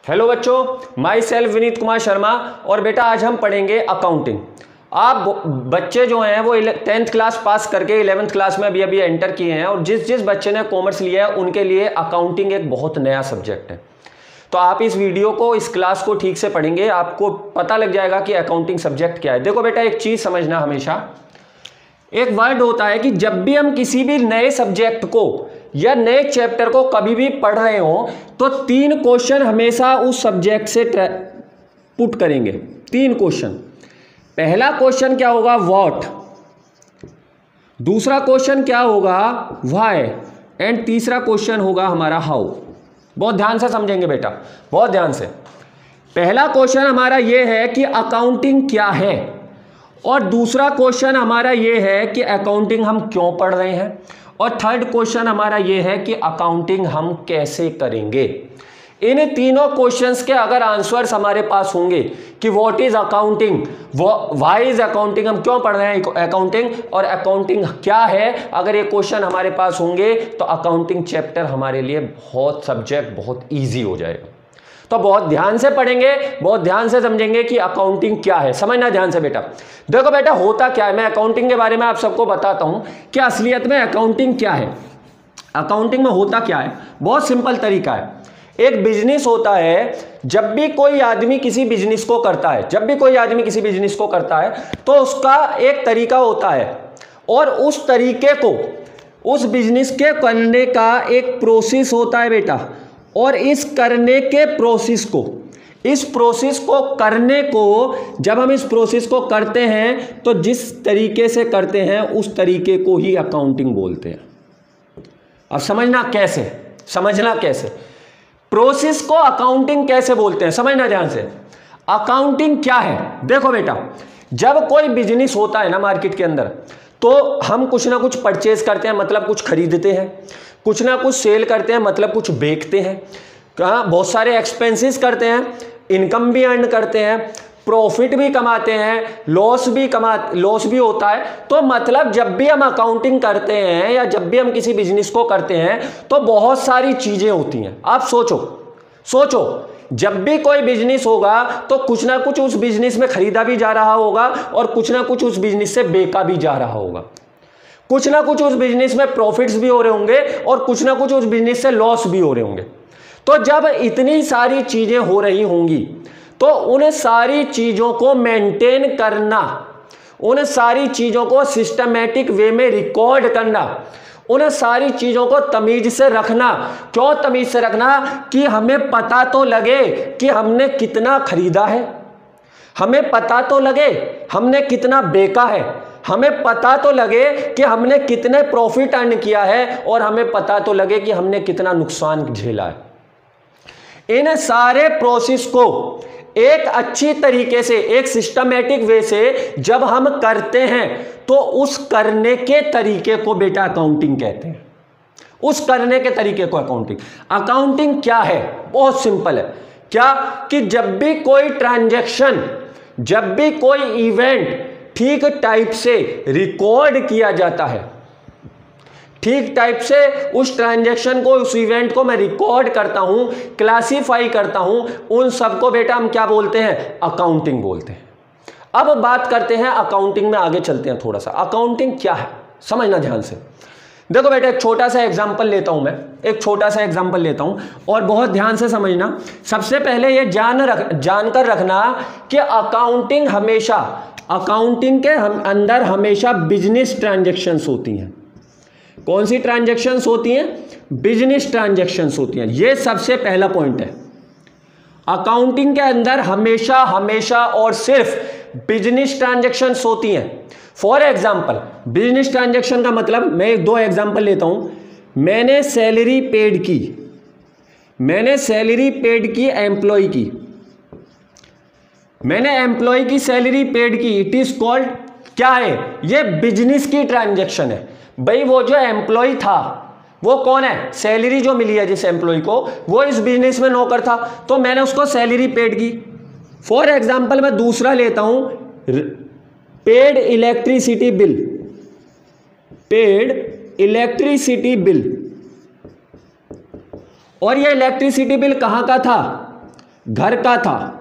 Hello बच्चों, my self Vineet Kumar Sharma. और बेटा आज हम पढ़ेंगे अकाउंटिंग। आप बच्चे जो हैं वो 10th क्लास पास करके 11th क्लास में अभी एंटर किए हैं, और जिस बच्चे ने कॉमर्स लिया है उनके लिए अकाउंटिंग एक बहुत नया सब्जेक्ट है। तो आप इस वीडियो को, इस क्लास को ठीक से पढ़ेंगे, आपको पता लग जाएगा कि अकाउंटिंग सब्जेक्ट क्या है। देखो बेटा, एक चीज समझना, हमेशा एक वर्ड होता है कि जब भी हम किसी भी नए सब्जेक्ट को या नए चैप्टर को कभी भी पढ़ रहे हो तो 3 क्वेश्चन हमेशा उस सब्जेक्ट से पुट करेंगे। 3 क्वेश्चन। पहला क्वेश्चन क्या होगा? व्हाट। दूसरा क्वेश्चन क्या होगा? व्हाई। एंड तीसरा क्वेश्चन होगा हमारा हाउ। बहुत ध्यान से समझेंगे बेटा, बहुत ध्यान से। पहला क्वेश्चन हमारा यह है कि अकाउंटिंग क्या है, और दूसरा क्वेश्चन हमारा यह है कि अकाउंटिंग हम क्यों पढ़ रहे हैं, और थर्ड क्वेश्चन हमारा यह है कि अकाउंटिंग हम कैसे करेंगे। इन तीनों क्वेश्चंस के अगर आंसर्स हमारे पास होंगे कि what is accounting, why is accounting, हम क्यों पढ़ रहे हैं अकाउंटिंग, और अकाउंटिंग क्या है, अगर ये क्वेश्चन हमारे पास होंगे तो अकाउंटिंग चैप्टर हमारे लिए सब्जेक्ट बहुत ईजी हो जाएगा। तो बहुत ध्यान से पढ़ेंगे, बहुत ध्यान से समझेंगे कि अकाउंटिंग क्या है। समझना ध्यान से बेटा। देखो बेटा, होता क्या है, मैं अकाउंटिंग के बारे में आप सबको बताता हूं कि असलियत में अकाउंटिंग क्या है। अकाउंटिंग में होता क्या है, बहुत सिंपल तरीका है। एक बिजनेस होता है, जब भी कोई आदमी किसी बिजनेस को करता है, तो उसका एक तरीका होता है, और उस तरीके को, उस बिजनेस के करने का एक प्रोसेस होता है बेटा। और इस करने के प्रोसेस को, करने को जब हम इस प्रोसेस को करते हैं तो जिस तरीके से करते हैं उस तरीके को ही अकाउंटिंग बोलते हैं। अब समझना कैसे प्रोसेस को अकाउंटिंग कैसे बोलते हैं, समझना ध्यान से। अकाउंटिंग क्या है? देखो बेटा, जब कोई बिजनेस होता है ना मार्केट के अंदर, तो हम कुछ ना कुछ परचेज करते हैं, मतलब कुछ खरीदते हैं, कुछ ना कुछ सेल करते हैं, मतलब कुछ बेचते हैं, बहुत सारे एक्सपेंसेस करते हैं, इनकम भी अर्न करते हैं, प्रॉफिट भी कमाते हैं, लॉस भी होता है। तो मतलब जब भी हम अकाउंटिंग करते हैं या जब भी हम किसी बिजनेस को करते हैं तो बहुत सारी चीजें होती हैं। आप सोचो, जब भी कोई बिजनेस होगा तो कुछ ना कुछ उस बिजनेस में खरीदा भी जा रहा होगा, और कुछ ना कुछ उस बिजनेस से बेचा भी जा रहा होगा, कुछ ना कुछ उस बिजनेस में प्रॉफिट्स भी हो रहे होंगे, और कुछ ना कुछ उस बिजनेस से लॉस भी हो रहे होंगे। तो जब इतनी सारी चीजें हो रही होंगी तो उन सारी चीजों को मेंटेन करना, उन सारी चीजों को सिस्टमैटिक वे में रिकॉर्ड करना, उन सारी चीजों को तमीज से रखना। क्यों तमीज से रखना? कि हमें पता तो लगे कि हमने कितना खरीदा है, हमें पता तो लगे हमने कितना बेचा है, हमें पता तो लगे कि हमने कितने प्रॉफिट अर्न किया है, और हमें पता तो लगे कि हमने कितना नुकसान झेला है। इन सारे प्रोसेस को एक अच्छी तरीके से, एक सिस्टमैटिक वे से जब हम करते हैं तो उस करने के तरीके को बेटा अकाउंटिंग कहते हैं। उस करने के तरीके को अकाउंटिंग क्या है? बहुत सिंपल है। क्या? कि जब भी कोई ट्रांजैक्शन, जब भी कोई इवेंट ठीक टाइप से रिकॉर्ड किया जाता है, ठीक टाइप से उस ट्रांजैक्शन को, उस इवेंट को मैं रिकॉर्ड करता हूं, क्लासिफाई करता हूं, उन सबको बेटा हम क्या बोलते हैं? अकाउंटिंग बोलते हैं। अब बात करते हैं अकाउंटिंग में, आगे चलते हैं थोड़ा सा। अकाउंटिंग क्या है, समझना ध्यान से। देखो बेटा, एक छोटा सा एग्जांपल लेता हूं और बहुत ध्यान से समझना। सबसे पहले ये जानकर रखना कि अकाउंटिंग के अंदर हमेशा बिजनेस ट्रांजैक्शंस होती हैं। कौन सी ट्रांजैक्शंस होती हैं? बिजनेस ट्रांजैक्शंस होती हैं। यह सबसे पहला पॉइंट है। अकाउंटिंग के अंदर हमेशा और सिर्फ बिजनेस ट्रांजैक्शंस होती हैं। फॉर एग्जांपल, बिजनेस ट्रांजैक्शन का मतलब, मैं 2 एग्जांपल लेता हूं। मैंने सैलरी पेड की एम्प्लॉय की, मैंने एम्प्लॉय की सैलरी पेड की। इट इज कॉल्ड क्या है? यह बिजनेस की ट्रांजैक्शन है। भाई वो जो एम्प्लॉय था वो कौन है? सैलरी जो मिली है जिस एम्प्लॉय को, वो इस बिजनेस में नौकर था, तो मैंने उसको सैलरी पेड की। फॉर एग्जांपल मैं दूसरा लेता हूं, पेड इलेक्ट्रिसिटी बिल। और ये इलेक्ट्रिसिटी बिल कहां का था? घर का था,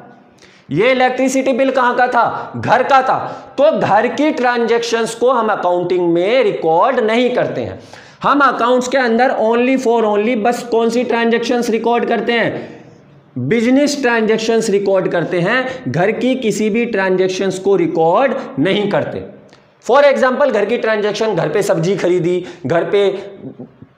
ये इलेक्ट्रिसिटी बिल कहां का था, घर का था। तो घर की ट्रांजैक्शंस को हम अकाउंटिंग में रिकॉर्ड नहीं करते हैं। हम अकाउंट्स के अंदर ओनली फॉर ओनली बस कौन सी ट्रांजैक्शंस रिकॉर्ड करते हैं, बिजनेस ट्रांजैक्शंस रिकॉर्ड करते हैं, घर की किसी भी ट्रांजैक्शंस को रिकॉर्ड नहीं करते। फॉर एग्जांपल घर की ट्रांजैक्शन, घर पे सब्जी खरीदी, घर पे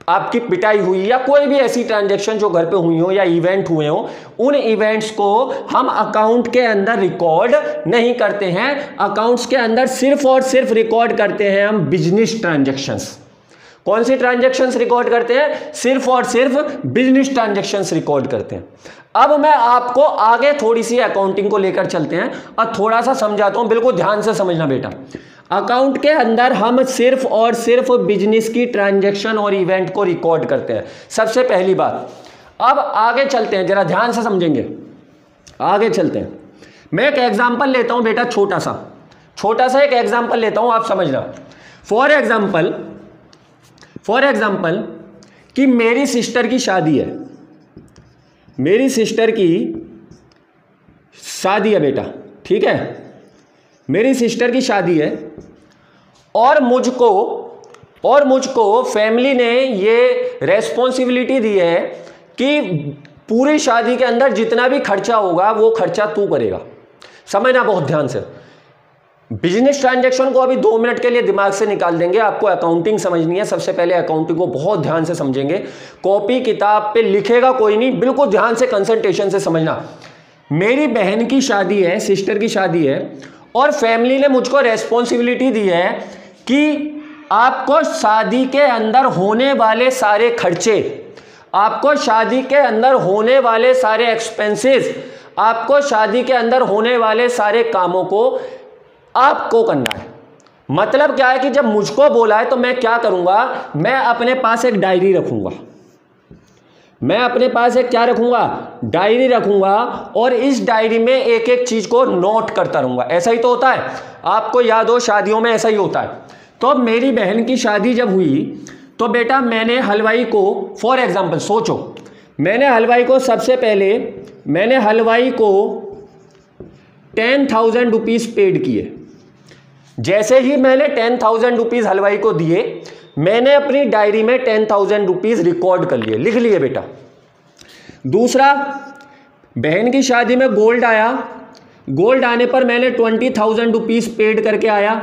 आपकी पिटाई हुई, या कोई भी ऐसी ट्रांजैक्शन जो घर पे हुई हो या इवेंट हुए हो, उन इवेंट्स को हम अकाउंट के अंदर रिकॉर्ड नहीं करते हैं। अकाउंट्स के अंदर सिर्फ और सिर्फ रिकॉर्ड करते हैं हम बिजनेस ट्रांजैक्शंस। कौन सी ट्रांजैक्शंस रिकॉर्ड करते हैं, सिर्फ और सिर्फ बिजनेस ट्रांजैक्शंस रिकॉर्ड करते हैं। अब मैं आपको आगे थोड़ी सी अकाउंटिंग को लेकर चलते हैं और थोड़ा सा समझाता हूं, बिल्कुल ध्यान से समझना बेटा। अकाउंट के अंदर हम सिर्फ और सिर्फ बिजनेस की ट्रांजैक्शन और इवेंट को रिकॉर्ड करते हैं, सबसे पहली बात। अब आगे चलते हैं, जरा ध्यान से समझेंगे, आगे चलते हैं। मैं एक एग्जांपल लेता हूं बेटा, छोटा सा एक एग्जांपल लेता हूं, आप समझना। फॉर एग्जांपल कि मेरी सिस्टर की शादी है, मेरी सिस्टर की शादी है बेटा, ठीक है, मेरी सिस्टर की शादी है और मुझको फैमिली ने ये रेस्पॉन्सिबिलिटी दी है कि पूरी शादी के अंदर जितना भी खर्चा होगा वो खर्चा तू करेगा। समझना बहुत ध्यान से। बिजनेस ट्रांजैक्शन को अभी 2 मिनट के लिए दिमाग से निकाल देंगे, आपको अकाउंटिंग समझनी है। सबसे पहले अकाउंटिंग को बहुत ध्यान से समझेंगे, कॉपी किताब पे लिखेगा कोई नहीं, बिल्कुल ध्यान से कंसंट्रेशन से समझना। मेरी बहन की शादी है, सिस्टर की शादी है, और फैमिली ने मुझको रेस्पॉन्सिबिलिटी दी है कि आपको शादी के अंदर होने वाले सारे खर्चे, आपको शादी के अंदर होने वाले सारे एक्सपेंसेस, आपको शादी के अंदर होने वाले सारे कामों को आपको करना है। मतलब क्या है कि जब मुझको बोला है तो मैं क्या करूंगा, मैं अपने पास एक डायरी रखूंगा, मैं अपने पास एक क्या रखूंगा, डायरी रखूंगा, और इस डायरी में एक एक चीज को नोट करता रहूंगा। ऐसा ही तो होता है, आपको याद हो शादियों में ऐसा ही होता है। तो मेरी बहन की शादी जब हुई तो बेटा मैंने हलवाई को, फॉर एग्जांपल सोचो, मैंने हलवाई को सबसे पहले 10,000 रुपीज पेड किए। जैसे ही मैंने 10,000 रुपीज हलवाई को दिए, मैंने अपनी डायरी में 10,000 रुपीज रिकॉर्ड कर लिए, लिख लिए बेटा। दूसरा, बहन की शादी में गोल्ड आया, गोल्ड आने पर मैंने 20,000 रुपीज पेड करके आया।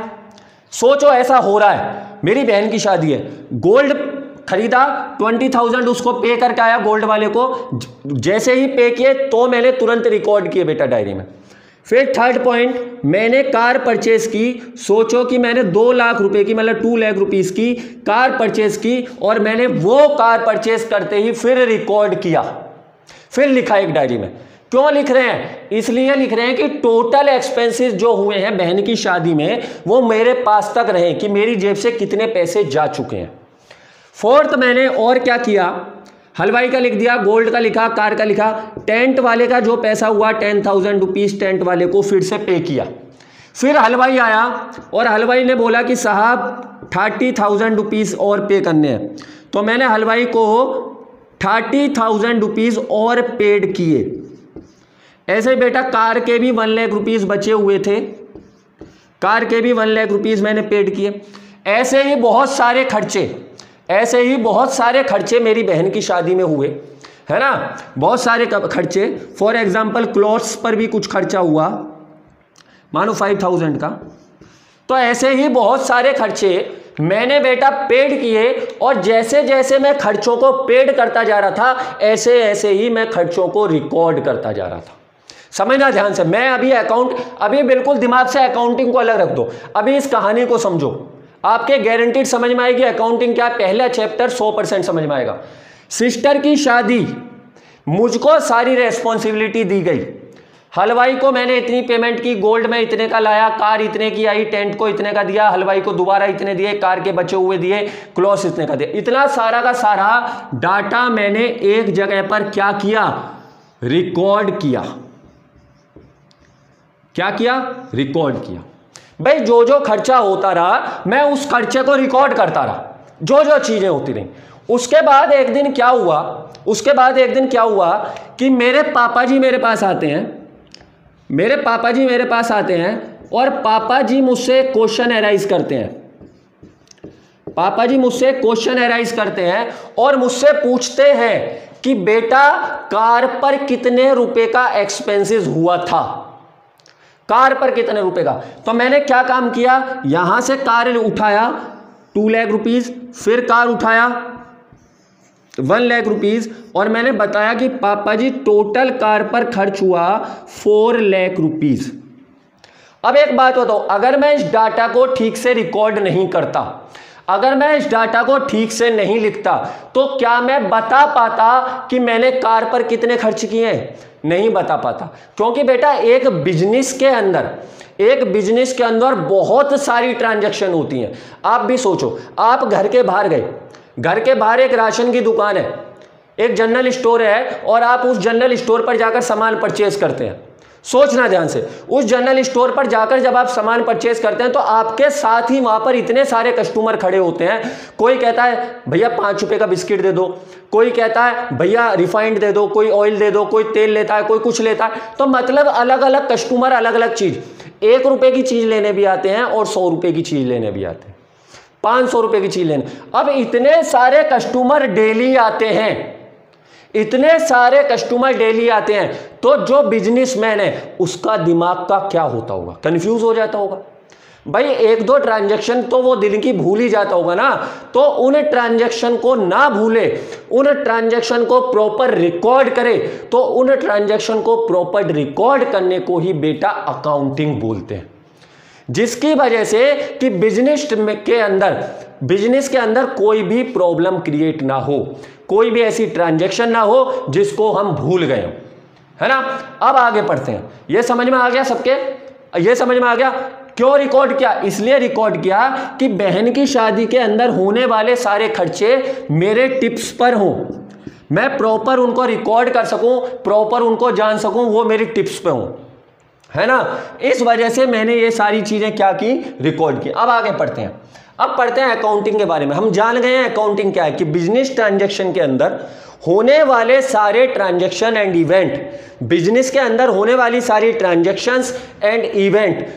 सोचो ऐसा हो रहा है, मेरी बहन की शादी है, गोल्ड खरीदा, 20,000 उसको पे करके आया गोल्ड वाले को। जैसे ही पे किए तो मैंने तुरंत रिकॉर्ड किए बेटा डायरी में। फिर थर्ड पॉइंट, मैंने कार परचेज की। सोचो कि मैंने 2 लाख रुपए की, मतलब 2 लाख रुपीस की कार परचेज की, और मैंने वो कार परचेज करते ही फिर रिकॉर्ड किया, फिर लिखा एक डायरी में। क्यों लिख रहे हैं, इसलिए लिख रहे हैं कि टोटल एक्सपेंसेस जो हुए हैं बहन की शादी में वो मेरे पास तक रहे कि मेरी जेब से कितने पैसे जा चुके हैं। फोर्थ, मैंने और क्या किया, हलवाई का लिख दिया, गोल्ड का लिखा, कार का लिखा, टेंट वाले का जो पैसा हुआ 10,000 रुपीज टेंट वाले को फिर से पे किया। फिर हलवाई आया और हलवाई ने बोला कि साहब 30,000 रुपीज और पे करने हैं, तो मैंने हलवाई को 30,000 रुपीज और पेड किए। ऐसे बेटा कार के भी 1 लाख रुपीज बचे हुए थे, कार के भी 1 लाख रुपीज मैंने पेड किए। ऐसे ही बहुत सारे खर्चे मेरी बहन की शादी में हुए, है ना, बहुत सारे खर्चे। फॉर एग्जांपल क्लॉथ्स पर भी कुछ खर्चा हुआ, मानो 5,000 का। तो ऐसे ही बहुत सारे खर्चे मैंने बेटा पेड किए, और जैसे जैसे मैं खर्चों को पेड करता जा रहा था, ऐसे ऐसे ही मैं खर्चों को रिकॉर्ड करता जा रहा था। समझना ध्यान से। मैं अभी बिल्कुल दिमाग से अकाउंटिंग को अलग रख दो, अभी इस कहानी को समझो, आपके गारंटीड समझ में आएगी अकाउंटिंग क्या। पहला चैप्टर 100% समझ में आएगा। सिस्टर की शादी, मुझको सारी रेस्पॉन्सिबिलिटी दी गई। हलवाई को मैंने इतनी पेमेंट की, गोल्ड में इतने का लाया, कार इतने की आई, टेंट को इतने का दिया, हलवाई को दोबारा इतने दिए, कार के बचे हुए दिए, क्लॉथ इतने का दिया। इतना सारा का सारा डाटा मैंने एक जगह पर क्या किया, रिकॉर्ड किया। क्या किया, रिकॉर्ड किया। भाई जो जो खर्चा होता रहा मैं उस खर्चे को रिकॉर्ड करता रहा, जो जो चीजें होती रही उसके बाद एक दिन क्या हुआ कि मेरे पापा जी मेरे पास आते हैं और पापा जी मुझसे क्वेश्चन एराइज करते हैं और मुझसे पूछते हैं कि बेटा कार पर कितने रुपए का एक्सपेंसेस हुआ था, कार पर कितने रुपए का। तो मैंने क्या काम किया, यहां से कार उठाया 2 लाख रुपीज, फिर कार उठाया 1 लाख रुपीज और मैंने बताया कि पापा जी टोटल कार पर खर्च हुआ 4 लाख रुपीज। अब एक बात बताओ, अगर मैं इस डाटा को ठीक से रिकॉर्ड नहीं करता, अगर मैं इस डाटा को ठीक से नहीं लिखता, तो क्या मैं बता पाता कि मैंने कार पर कितने खर्च किए हैं? नहीं बता पाता, क्योंकि बेटा एक बिजनेस के अंदर बहुत सारी ट्रांजैक्शन होती हैं। आप भी सोचो, आप घर के बाहर गए, घर के बाहर एक राशन की दुकान है, एक जनरल स्टोर है और आप उस जनरल स्टोर पर जाकर सामान परचेज करते हैं। सोचना ध्यान से, उस जनरल स्टोर पर जाकर जब आप सामान परचेज करते हैं तो आपके साथ ही वहां पर इतने सारे कस्टमर खड़े होते हैं। कोई कहता है भैया 5 रुपए का बिस्किट दे दो, कोई कहता है भैया रिफाइंड दे दो, कोई ऑयल दे दो, कोई तेल लेता है, कोई कुछ लेता है। तो मतलब अलग अलग कस्टमर अलग अलग चीज, 1 रुपए की चीज लेने भी आते हैं और 100 रुपए की चीज लेने भी आते हैं, 500 रुपए की चीज लेने। अब इतने सारे कस्टमर डेली आते हैं, तो जो बिजनेसमैन है उसका दिमाग का क्या होता होगा, कंफ्यूज हो जाता होगा। भाई 1-2 ट्रांजैक्शन तो वो दिन की भूल ही जाता होगा ना। तो उन ट्रांजैक्शन को ना भूले, उन ट्रांजैक्शन को प्रॉपर रिकॉर्ड करे, तो उन ट्रांजैक्शन को प्रॉपर रिकॉर्ड करने को ही बेटा अकाउंटिंग बोलते हैं। जिसकी वजह से कि बिजनेस के अंदर कोई भी प्रॉब्लम क्रिएट ना हो, कोई भी ऐसी ट्रांजैक्शन ना हो जिसको हम भूल गए, है ना। अब आगे पढ़ते हैं। ये समझ में आ गया सबके, ये समझ में आ गया क्यों रिकॉर्ड किया? इसलिए रिकॉर्ड किया कि बहन की शादी के अंदर होने वाले सारे खर्चे मेरे टिप्स पर हों, मैं प्रॉपर उनको रिकॉर्ड कर सकूं, प्रॉपर उनको जान सकूं, वो मेरी टिप्स पे हों, है ना। इस वजह से मैंने ये सारी चीजें क्या की, रिकॉर्ड की। अब आगे पढ़ते हैं। अब पढ़ते हैं अकाउंटिंग के बारे में। हम जान गए हैं अकाउंटिंग क्या है, कि बिजनेस ट्रांजैक्शन के अंदर होने वाले सारे ट्रांजैक्शन एंड इवेंट, बिजनेस के अंदर होने वाली सारी ट्रांजैक्शंस एंड इवेंट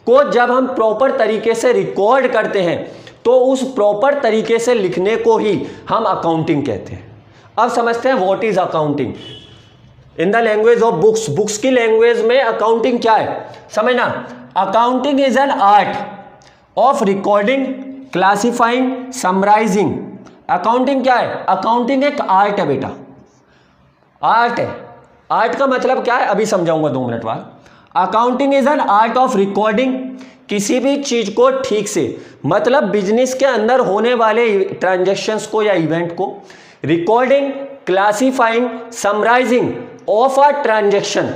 को जब हम प्रॉपर तरीके से रिकॉर्ड करते हैं तो उस प्रॉपर तरीके से लिखने को ही हम अकाउंटिंग कहते हैं। अब समझते हैं what is accounting in the language of books. Books की लैंग्वेज में अकाउंटिंग क्या है समझना। Accounting is an art of recording, classifying, summarizing. Accounting क्या है? अकाउंटिंग एक आर्ट है बेटा, आर्ट है। आर्ट का मतलब क्या है अभी समझाऊंगा 2 मिनट बाद। Accounting is an art of recording, किसी भी चीज को ठीक से, मतलब बिजनेस के अंदर होने वाले ट्रांजैक्शंस को या इवेंट को, recording, classifying, summarizing of a transaction.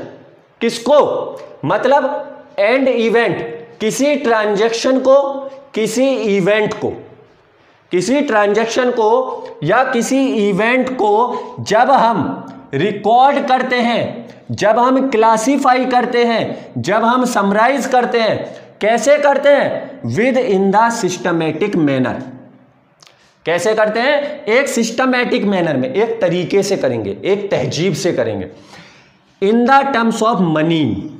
किसको? मतलब एंड इवेंट, किसी ट्रांजैक्शन को, किसी इवेंट को, किसी ट्रांजैक्शन को या किसी इवेंट को जब हम रिकॉर्ड करते हैं, जब हम क्लासिफाई करते हैं, जब हम समराइज करते हैं, कैसे करते हैं? With in the systematic manner. कैसे करते हैं? एक सिस्टमैटिक मैनर में, एक तरीके से करेंगे, एक तहजीब से करेंगे। इन the terms of money,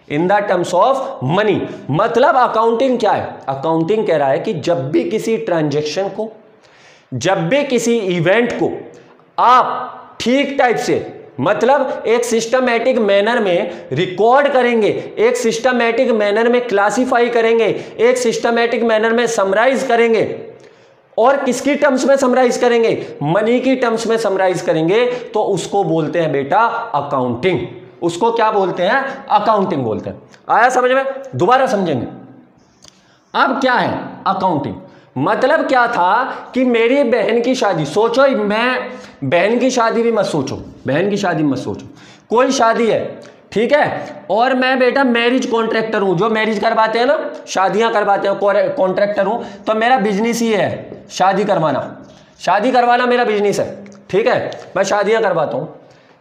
in the terms of money. मतलब अकाउंटिंग क्या है? अकाउंटिंग कह रहा है कि जब भी किसी ट्रांजैक्शन को, जब भी किसी इवेंट को आप ठीक टाइप से, मतलब एक सिस्टमैटिक मैनर में रिकॉर्ड करेंगे, एक सिस्टमैटिक मैनर में क्लासिफाई करेंगे, एक सिस्टमैटिक मैनर में समराइज करेंगे। और किसकी टर्म्स में समराइज करेंगे? मनी की टर्म्स में समराइज करेंगे, तो उसको बोलते हैं बेटा अकाउंटिंग। उसको क्या बोलते हैं? अकाउंटिंग बोलते हैं। आया समझ में? दोबारा समझेंगे। अब क्या है अकाउंटिंग? मतलब क्या था कि मेरी बहन की शादी, सोचो, मैं बहन की शादी भी मत सोचो, बहन की शादी मत सोचो, कोई शादी है, ठीक है, और मैं बेटा मैरिज कॉन्ट्रैक्टर हूं, जो मैरिज करवाते हैं ना, शादियां करवाते हैं, कॉन्ट्रैक्टर हूं। तो मेरा बिजनेस ही है शादी करवाना, शादी करवाना मेरा बिजनेस है, ठीक है, मैं शादियां करवाता हूं।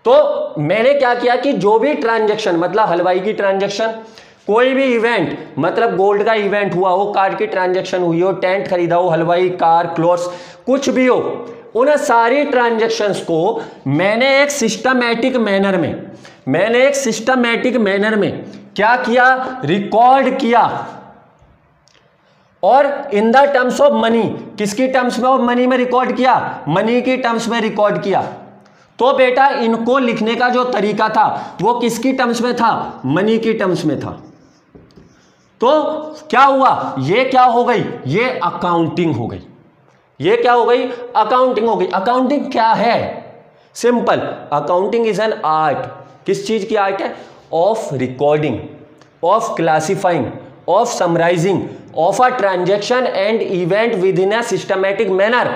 तो मैंने क्या किया कि जो भी ट्रांजैक्शन, मतलब हलवाई की ट्रांजैक्शन, कोई भी इवेंट, मतलब गोल्ड का इवेंट हुआ हो, कार की ट्रांजैक्शन हुई हो, टेंट खरीदा हो, हलवाई, कार, क्लोथ्स, कुछ भी हो, उन सारी ट्रांजैक्शंस को मैंने एक सिस्टमैटिक मैनर में क्या किया, रिकॉर्ड किया, और इन द टर्म्स ऑफ मनी, किसकी टर्म्स में ऑफ मनी में रिकॉर्ड किया, मनी की टर्म्स में रिकॉर्ड किया। तो बेटा इनको लिखने का जो तरीका था वो किसकी टर्म्स में था, मनी की टर्म्स में था। तो क्या हुआ, ये क्या हो गई, ये अकाउंटिंग हो गई। ये क्या हो गई, अकाउंटिंग हो गई। अकाउंटिंग क्या है, simple, accounting is an art. किस चीज की आर्ट है, of recording, of classifying, of summarizing of a transaction and event within a systematic manner.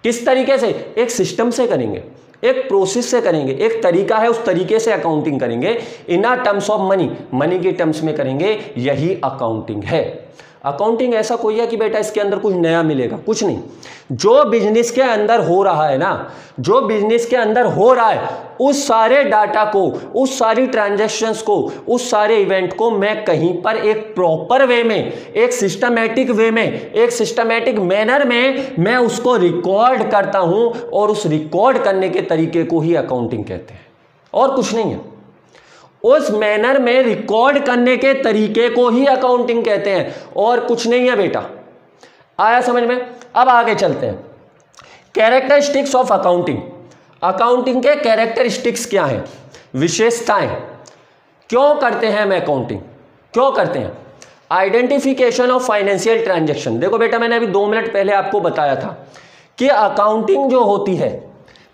किस तरीके से, एक सिस्टम से करेंगे, एक प्रोसेस से करेंगे, एक तरीका है उस तरीके से अकाउंटिंग करेंगे, इन अ टर्म्स ऑफ मनी, मनी के टर्म्स में करेंगे, यही अकाउंटिंग है। अकाउंटिंग ऐसा कोई है कि बेटा इसके अंदर कुछ नया मिलेगा, कुछ नहीं। जो बिजनेस के अंदर हो रहा है ना, जो बिजनेस के अंदर हो रहा है, उस सारे डाटा को, उस सारी ट्रांजैक्शंस को, उस सारे इवेंट को मैं कहीं पर एक प्रॉपर वे में, एक सिस्टमैटिक वे में, एक सिस्टमैटिक मैनर में मैं उसको रिकॉर्ड करता हूं, और उस रिकॉर्ड करने के तरीके को ही अकाउंटिंग कहते हैं, और कुछ नहीं है। उस मैनर में रिकॉर्ड करने के तरीके को ही अकाउंटिंग कहते हैं, और कुछ नहीं है बेटा। आया समझ में? अब आगे चलते हैं। Characteristics of accounting. अकाउंटिंग के कैरेक्टरिस्टिक्स क्या हैं, विशेषताएं। क्यों करते हैं हम अकाउंटिंग, क्यों करते हैं? Identification of financial transaction. देखो बेटा, मैंने अभी 2 मिनट पहले आपको बताया था कि अकाउंटिंग जो होती है,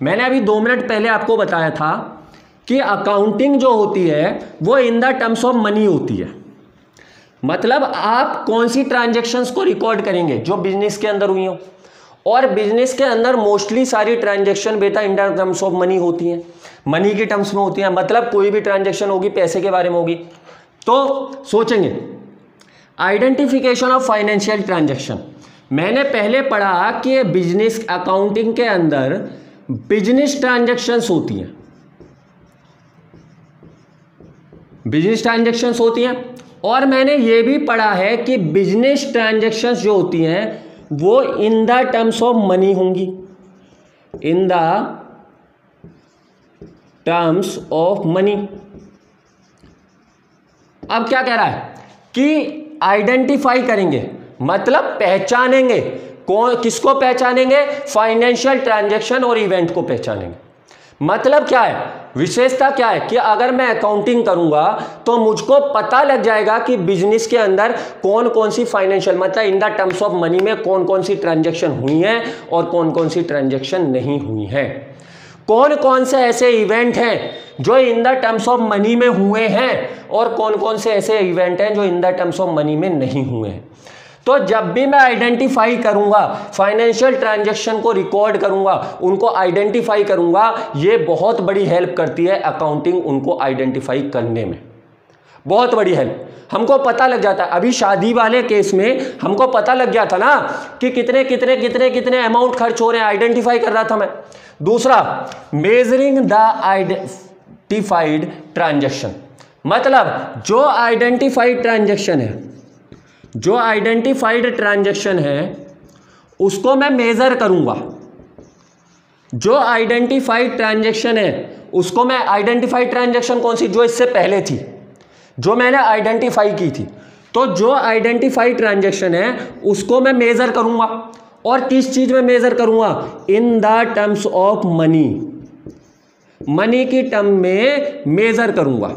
मैंने अभी 2 मिनट पहले आपको बताया था कि अकाउंटिंग जो होती है वो in the terms of money होती है। मतलब आप कौन सी ट्रांजैक्शंस को रिकॉर्ड करेंगे जो बिजनेस के अंदर हुई हो, और बिजनेस के अंदर मोस्टली सारी ट्रांजैक्शन बेटा इन द टर्म्स ऑफ मनी होती हैं, मनी की टर्म्स में होती हैं। मतलब कोई भी ट्रांजैक्शन होगी पैसे के बारे में होगी। तो सोचेंगे आइडेंटिफिकेशन ऑफ फाइनेंशियल ट्रांजैक्शन। मैंने पहले पढ़ा कि बिजनेस अकाउंटिंग के अंदर बिजनेस ट्रांजैक्शंस होती हैं, बिजनेस ट्रांजैक्शंस होती हैं, और मैंने ये भी पढ़ा है कि बिजनेस ट्रांजैक्शंस जो होती हैं वो in the terms of money होंगी, in the terms of money. अब क्या कह रहा है कि आइडेंटिफाई करेंगे, मतलब पहचानेंगे। कौन, किसको पहचानेंगे? फाइनेंशियल ट्रांजैक्शन और इवेंट को पहचानेंगे। मतलब क्या है, विशेषता क्या है कि अगर मैं अकाउंटिंग करूंगा तो मुझको पता लग जाएगा कि बिजनेस के अंदर कौन कौन सी फाइनेंशियल, मतलब इन द टर्म्स ऑफ मनी में कौन कौन सी ट्रांजैक्शन हुई हैं और कौन कौन सी ट्रांजैक्शन नहीं हुई हैं। कौन कौन से ऐसे इवेंट हैं जो इन द टर्म्स ऑफ मनी में हुए हैं, और कौन कौन से ऐसे इवेंट हैं जो इन द टर्म्स ऑफ मनी में नहीं हुए हैं। तो जब भी मैं आइडेंटिफाई करूंगा, फाइनेंशियल ट्रांजैक्शन को रिकॉर्ड करूंगा, उनको आइडेंटिफाई करूंगा, ये बहुत बड़ी हेल्प करती है अकाउंटिंग उनको आइडेंटिफाई करने में, बहुत बड़ी हेल्प। हमको पता लग जाता है, अभी शादी वाले केस में हमको पता लग गया था ना कि कितने कितने कितने कितने अमाउंट खर्च हो रहे हैं, आइडेंटिफाई कर रहा था मैं। दूसरा, मेजरिंग द आइडेंटिफाइड ट्रांजैक्शन। मतलब जो आइडेंटिफाइड ट्रांजैक्शन है, जो आइडेंटिफाइड ट्रांजैक्शन है उसको मैं मेजर करूंगा। जो आइडेंटिफाइड ट्रांजैक्शन है उसको मैं, आइडेंटिफाइड ट्रांजैक्शन कौन सी, जो इससे पहले थी, जो मैंने आइडेंटिफाई की थी। तो जो आइडेंटिफाइड ट्रांजैक्शन है उसको मैं मेजर करूंगा, और किस चीज में मेजर करूंगा? इन the terms of money, money की टर्म में मेजर करूंगा।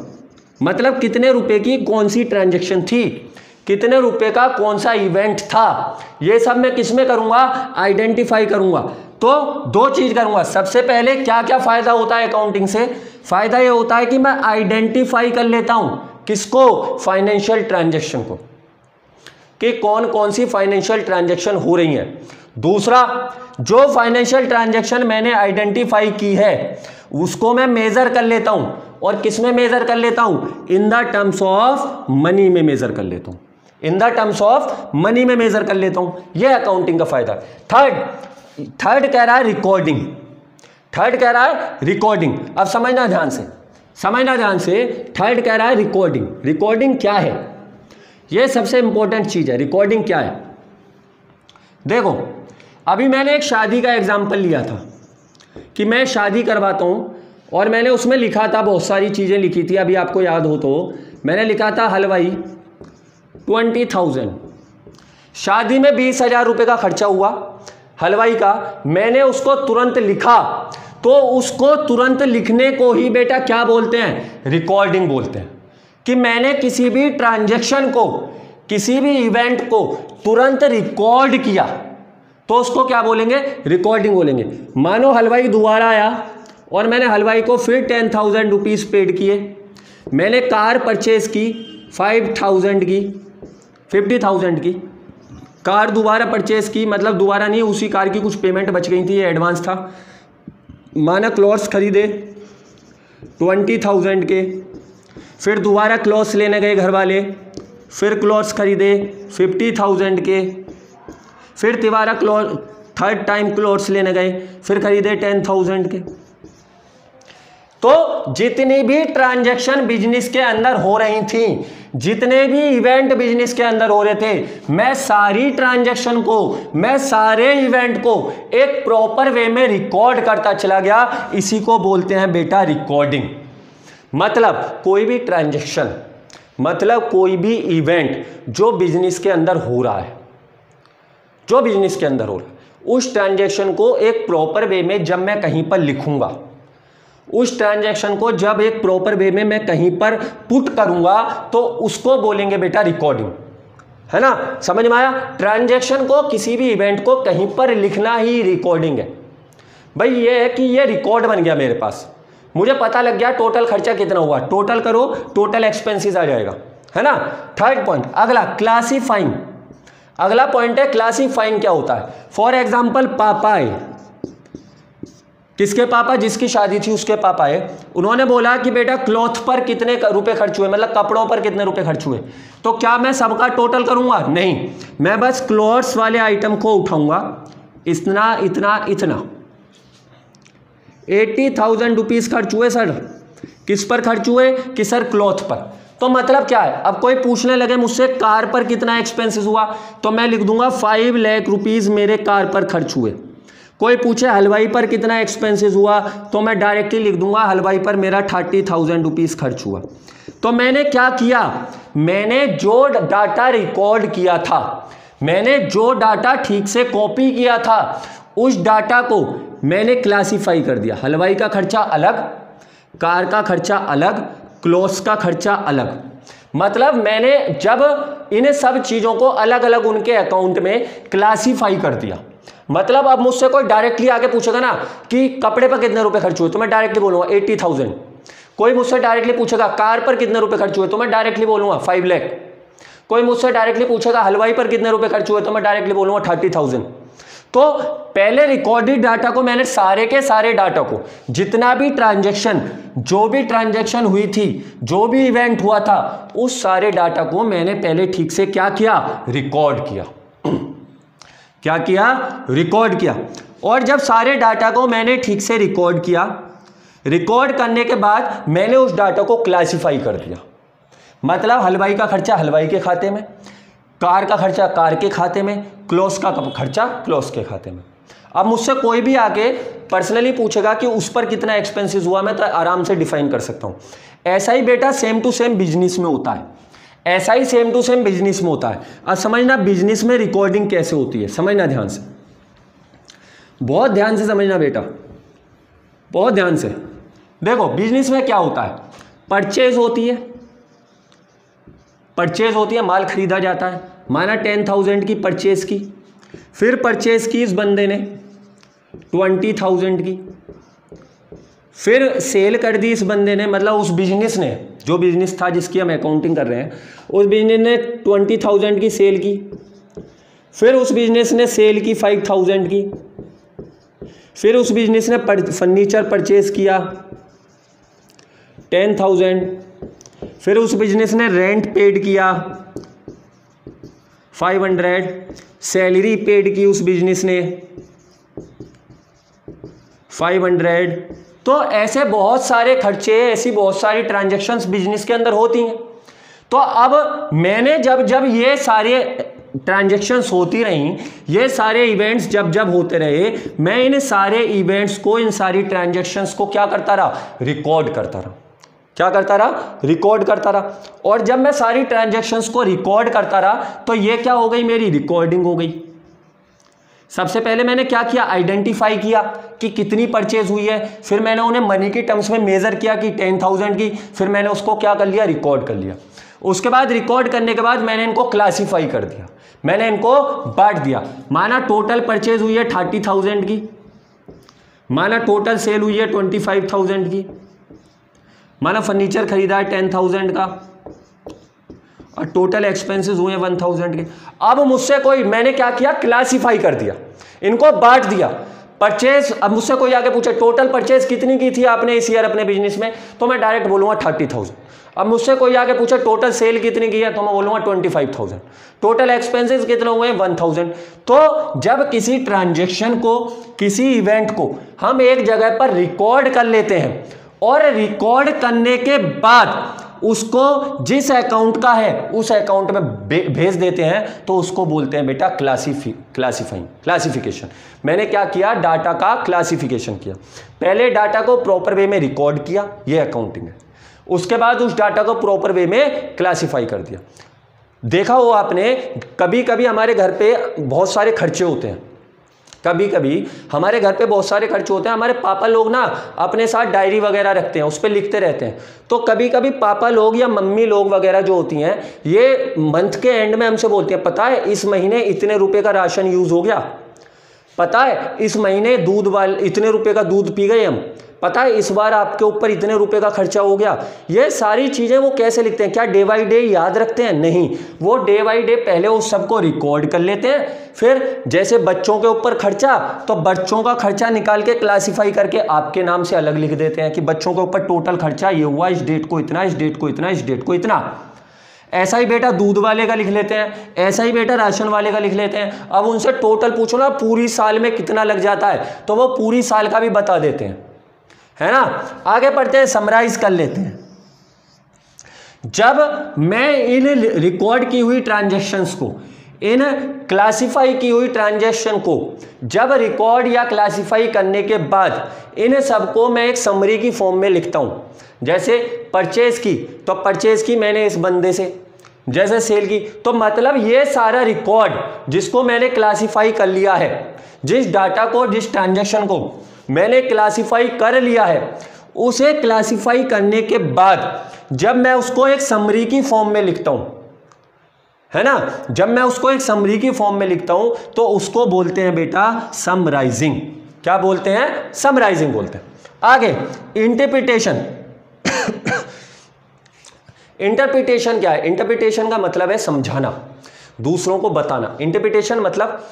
मतलब कितने रुपए की कौन सी ट्रांजैक्शन थी, कितने रुपए का कौन सा इवेंट था, ये सब मैं किस में करूंगा? आइडेंटिफाई करूंगा। तो 2 चीज करूंगा। सबसे पहले क्या क्या फायदा होता है अकाउंटिंग से? फायदा ये होता है कि मैं आइडेंटिफाई कर लेता हूं, किसको? फाइनेंशियल ट्रांजैक्शन को, कि कौन कौन सी फाइनेंशियल ट्रांजैक्शन हो रही हैं। दूसरा, जो फाइनेंशियल ट्रांजैक्शन मैंने आइडेंटिफाई की है उसको मैं मेजर कर लेता हूं, और किस में मेजर कर लेता हूं? इन द टर्म्स ऑफ मनी में मेजर कर लेता हूं, इन द टर्म्स ऑफ मनी में मेजर कर लेता हूं। यह अकाउंटिंग का फायदा। थर्ड कह रहा है रिकॉर्डिंग, थर्ड कह रहा है रिकॉर्डिंग। अब समझना ध्यान से, समझना ध्यान से। थर्ड कह रहा है रिकॉर्डिंग। रिकॉर्डिंग क्या है? यह सबसे इंपॉर्टेंट चीज है। रिकॉर्डिंग क्या है? देखो, अभी मैंने एक शादी का एग्जाम्पल लिया था कि मैं शादी करवाता हूँ और मैंने उसमें लिखा था, बहुत सारी चीज़ें लिखी थी, अभी आपको याद हो तो मैंने लिखा था हलवाई 20,000, शादी में 20,000 रुपये का खर्चा हुआ हलवाई का। मैंने उसको तुरंत लिखा, तो उसको तुरंत लिखने को ही बेटा क्या बोलते हैं? रिकॉर्डिंग बोलते हैं। कि मैंने किसी भी ट्रांजैक्शन को, किसी भी इवेंट को तुरंत रिकॉर्ड किया, तो उसको क्या बोलेंगे? रिकॉर्डिंग बोलेंगे। मानो हलवाई दोबारा आया और मैंने हलवाई को फिर 10,000 रुपीज़ पेड किए, मैंने कार परचेज की 5,000 की, 50,000 की कार दोबारा परचेज की, मतलब दोबारा नहीं, उसी कार की कुछ पेमेंट बच गई थी, ये एडवांस था। माना क्लॉथ्स खरीदे 20,000 के, फिर दोबारा क्लॉथ्स लेने गए घर वाले, फिर क्लॉथ्स खरीदे 50,000 के, फिर दोबारा थर्ड टाइम क्लॉथ्स लेने गए, फिर खरीदे 10,000 के। तो जितनी भी ट्रांजैक्शन बिजनेस के अंदर हो रही थी, जितने भी इवेंट बिजनेस के अंदर हो रहे थे, मैं सारी ट्रांजैक्शन को, मैं सारे इवेंट को एक प्रॉपर वे में रिकॉर्ड करता चला गया। इसी को बोलते हैं बेटा रिकॉर्डिंग। मतलब कोई भी ट्रांजैक्शन, मतलब कोई भी इवेंट जो बिजनेस के अंदर हो रहा है, जो बिजनेस के अंदर हो रहा है, उस ट्रांजैक्शन को एक प्रॉपर वे में जब मैं कहीं पर लिखूंगा, उस ट्रांजैक्शन को जब एक प्रॉपर वे में मैं कहीं पर पुट करूंगा, तो उसको बोलेंगे बेटा रिकॉर्डिंग, है ना? समझ में आया? ट्रांजैक्शन को, किसी भी इवेंट को कहीं पर लिखना ही रिकॉर्डिंग है। भाई ये है कि ये रिकॉर्ड बन गया मेरे पास, मुझे पता लग गया टोटल खर्चा कितना हुआ, टोटल करो, टोटल एक्सपेंसेस आ जाएगा, है ना? थर्ड पॉइंट, अगला क्लासीफाइंग। अगला पॉइंट है क्लासीफाइंग। क्या होता है? फॉर एग्जाम्पल पापा है, किसके पापा? जिसकी शादी थी उसके पापा है, उन्होंने बोला कि बेटा क्लॉथ पर कितने रुपए खर्च हुए, मतलब कपड़ों पर कितने रुपए खर्च हुए। तो क्या मैं सबका टोटल करूंगा? नहीं, मैं बस क्लॉथ्स वाले आइटम को उठाऊंगा, इतना इतना इतना 80,000 रुपीज खर्च हुए सर। किस पर खर्च हुए? कि सर क्लॉथ पर। तो मतलब क्या है? अब कोई पूछने लगे मुझसे कार पर कितना एक्सपेंसेस हुआ, तो मैं लिख दूंगा 5 लाख रुपीज मेरे कार पर खर्च हुए। कोई पूछे हलवाई पर कितना एक्सपेंसेस हुआ, तो मैं डायरेक्टली लिख दूंगा हलवाई पर मेरा 30,000 रुपीज खर्च हुआ। तो मैंने क्या किया? मैंने जो डाटा रिकॉर्ड किया था, मैंने जो डाटा ठीक से कॉपी किया था, उस डाटा को मैंने क्लासीफाई कर दिया। हलवाई का खर्चा अलग, कार का खर्चा अलग, क्लॉथ्स का खर्चा अलग। मतलब मैंने जब इन सब चीज़ों को अलग अलग उनके अकाउंट में क्लासीफाई कर दिया। मतलब अब मुझसे कोई डायरेक्टली आके पूछेगा ना कि कपड़े पर कितने रुपए खर्च हुए, तो मैं डायरेक्टली बोलूँगा 80,000। कोई मुझसे डायरेक्टली पूछेगा कार पर कितने रुपए खर्च हुए, तो मैं डायरेक्टली बोलूँगा 5 लाख। कोई मुझसे डायरेक्टली पूछेगा हलवाई पर कितने रुपए खर्च हुए, तो मैं डायरेक्टली बोलूँगा 30,000। तो पहले रिकॉर्डेड डाटा को मैंने सारे के सारे डाटा को, जितना भी ट्रांजैक्शन, जो भी ट्रांजैक्शन हुई थी, जो भी इवेंट हुआ था, उस सारे डाटा को मैंने पहले ठीक से क्या किया? रिकॉर्ड किया। क्या किया? रिकॉर्ड किया। और जब सारे डाटा को मैंने ठीक से रिकॉर्ड किया, रिकॉर्ड करने के बाद मैंने उस डाटा को क्लासिफाई कर दिया। मतलब हलवाई का खर्चा हलवाई के खाते में, कार का खर्चा कार के खाते में, क्लॉथ्स का खर्चा क्लॉथ्स के खाते में। अब मुझसे कोई भी आके पर्सनली पूछेगा कि उस पर कितना एक्सपेंसेस हुआ, मैं तो आराम से डिफाइन कर सकता हूँ। ऐसा ही बेटा सेम टू सेम बिजनेस में होता है, ऐसा ही सेम टू सेम बिजनेस में होता है। अब समझना बिजनेस में रिकॉर्डिंग कैसे होती है, समझना ध्यान से, बहुत ध्यान से समझना बेटा, बहुत ध्यान से। देखो बिजनेस में क्या होता है? परचेज होती है, परचेज होती है, माल खरीदा जाता है। माना 10,000 की परचेज की, फिर परचेज की इस बंदे ने 20,000 की, फिर सेल कर दी इस बंदे ने, मतलब उस बिजनेस ने, जो बिजनेस था जिसकी हम अकाउंटिंग कर रहे हैं, उस बिजनेस ने 20,000 की सेल की, फिर उस बिजनेस ने सेल की 5,000 की, फिर उस बिजनेस ने फर्नीचर परचेज किया 10,000, फिर उस बिजनेस ने रेंट पेड किया 500, सैलरी पेड की उस बिजनेस ने 500। तो ऐसे बहुत सारे खर्चे, ऐसी बहुत सारी ट्रांजैक्शंस बिजनेस के अंदर होती हैं। तो अब मैंने जब ये सारे ट्रांजैक्शंस होती रहीं, ये सारे इवेंट्स जब जब होते रहे, मैं इन सारे इवेंट्स को, इन सारी ट्रांजैक्शंस को क्या करता रहा, रिकॉर्ड करता रहा। क्या करता रहा, रिकॉर्ड करता रहा। और जब मैं सारी ट्रांजैक्शंस को रिकॉर्ड करता रहा तो ये क्या हो गई, मेरी रिकॉर्डिंग हो गई। सबसे पहले मैंने क्या किया, आइडेंटिफाई किया कि कितनी परचेज हुई है, फिर मैंने उन्हें मनी की टर्म्स में मेजर किया कि 10,000 की, फिर मैंने उसको क्या कर लिया, रिकॉर्ड कर लिया। उसके बाद रिकॉर्ड करने के बाद मैंने इनको क्लासिफाई कर दिया, मैंने इनको बांट दिया। माना टोटल परचेज हुई है 30,000 की, माना टोटल सेल हुई है 25,000 की, माना फर्नीचर खरीदा है 10,000 का, और टोटल एक्सपेंसेस हुए 1,000 के। अब मुझसे कोई, मैंने क्या किया, क्लासिफाई कर दिया, इनको बांट दिया परचेज। अब मुझसे कोई आके पूछे टोटल परचेज कितनी की थी आपने इस ईयर अपने बिजनेस में, तो मैं डायरेक्ट बोलूंगा 30,000। अब मुझसे कोई आके पूछे टोटल सेल कितनी की है, तो मैं बोलूंगा 25,000। टोटल एक्सपेंसेस कितने हुए, 1,000। तो जब किसी ट्रांजेक्शन को, किसी इवेंट को हम एक जगह पर रिकॉर्ड कर लेते हैं और रिकॉर्ड करने के बाद उसको जिस अकाउंट का है उस अकाउंट में भेज देते हैं, तो उसको बोलते हैं बेटा क्लासिफिकेशन। मैंने क्या किया, डाटा का क्लासिफिकेशन किया। पहले डाटा को प्रॉपर वे में रिकॉर्ड किया, ये अकाउंटिंग है। उसके बाद उस डाटा को प्रॉपर वे में क्लासिफाई कर दिया। देखा हो आपने, कभी कभी हमारे घर पे बहुत सारे खर्चे होते हैं, कभी कभी हमारे घर पे बहुत सारे खर्च होते हैं। हमारे पापा लोग ना अपने साथ डायरी वगैरह रखते हैं, उस पर लिखते रहते हैं। तो कभी कभी पापा लोग या मम्मी लोग वगैरह जो होती हैं, ये मंथ के एंड में हमसे बोलती हैं, पता है इस महीने इतने रुपए का राशन यूज हो गया, पता है इस महीने दूध वाले इतने रुपए का दूध पी गए हम, पता है इस बार आपके ऊपर इतने रुपए का खर्चा हो गया। ये सारी चीजें वो कैसे लिखते हैं, क्या डे बाई डे याद रखते हैं, नहीं, वो डे बाई डे पहले उस सबको रिकॉर्ड कर लेते हैं। फिर जैसे बच्चों के ऊपर खर्चा, तो बच्चों का खर्चा निकाल के क्लासिफाई करके आपके नाम से अलग लिख देते हैं कि बच्चों के ऊपर टोटल खर्चा ये हुआ, इस डेट को इतना, इस डेट को इतना, इस डेट को इतना। ऐसा ही बेटा दूध वाले का लिख लेते हैं, ऐसा ही बेटा राशन वाले का लिख लेते हैं। अब उनसे टोटल पूछो ना पूरी साल में कितना लग जाता है, तो वो पूरी साल का भी बता देते हैं, है ना। आगे पढ़ते हैं, समराइज कर लेते हैं। जब मैं इन रिकॉर्ड की हुई ट्रांजैक्शंस को, इन क्लासिफाई की हुई ट्रांजैक्शन को जब रिकॉर्ड या क्लासिफाई करने के बाद इन सबको मैं एक समरी की फॉर्म में लिखता हूं। जैसे परचेज की, तो परचेज की मैंने इस बंदे से, जैसे सेल की, तो मतलब ये सारा रिकॉर्ड जिसको मैंने क्लासिफाई कर लिया है, जिस डाटा को, जिस ट्रांजैक्शन को मैंने क्लासिफाई कर लिया है, उसे क्लासिफाई करने के बाद जब मैं उसको एक समरी की फॉर्म में लिखता हूं, है ना, जब मैं उसको एक समरी की फॉर्म में लिखता हूं, तो उसको बोलते हैं बेटा समराइजिंग। क्या बोलते हैं, समराइजिंग बोलते हैं। आगे इंटरप्रिटेशन। इंटरप्रिटेशन क्या है, इंटरप्रिटेशन का मतलब है समझाना, दूसरों को बताना। इंटरप्रिटेशन मतलब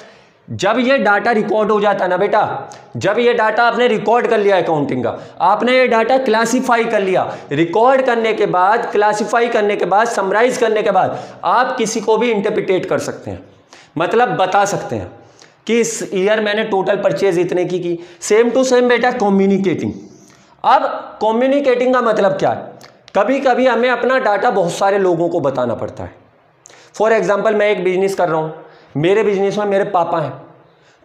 जब ये डाटा रिकॉर्ड हो जाता है ना बेटा, जब ये डाटा आपने रिकॉर्ड कर लिया अकाउंटिंग का, आपने ये डाटा क्लासिफाई कर लिया, रिकॉर्ड करने के बाद, क्लासिफाई करने के बाद, समराइज करने के बाद आप किसी को भी इंटरप्रिटेट कर सकते हैं, मतलब बता सकते हैं कि इस ईयर मैंने टोटल परचेज इतने की। सेम टू सेम बेटा कम्युनिकेटिंग। अब कम्युनिकेटिंग का मतलब क्या है, कभी कभी हमें अपना डाटा बहुत सारे लोगों को बताना पड़ता है। फॉर एग्जाम्पल, मैं एक बिजनेस कर रहा हूँ, मेरे बिजनेस में मेरे पापा हैं,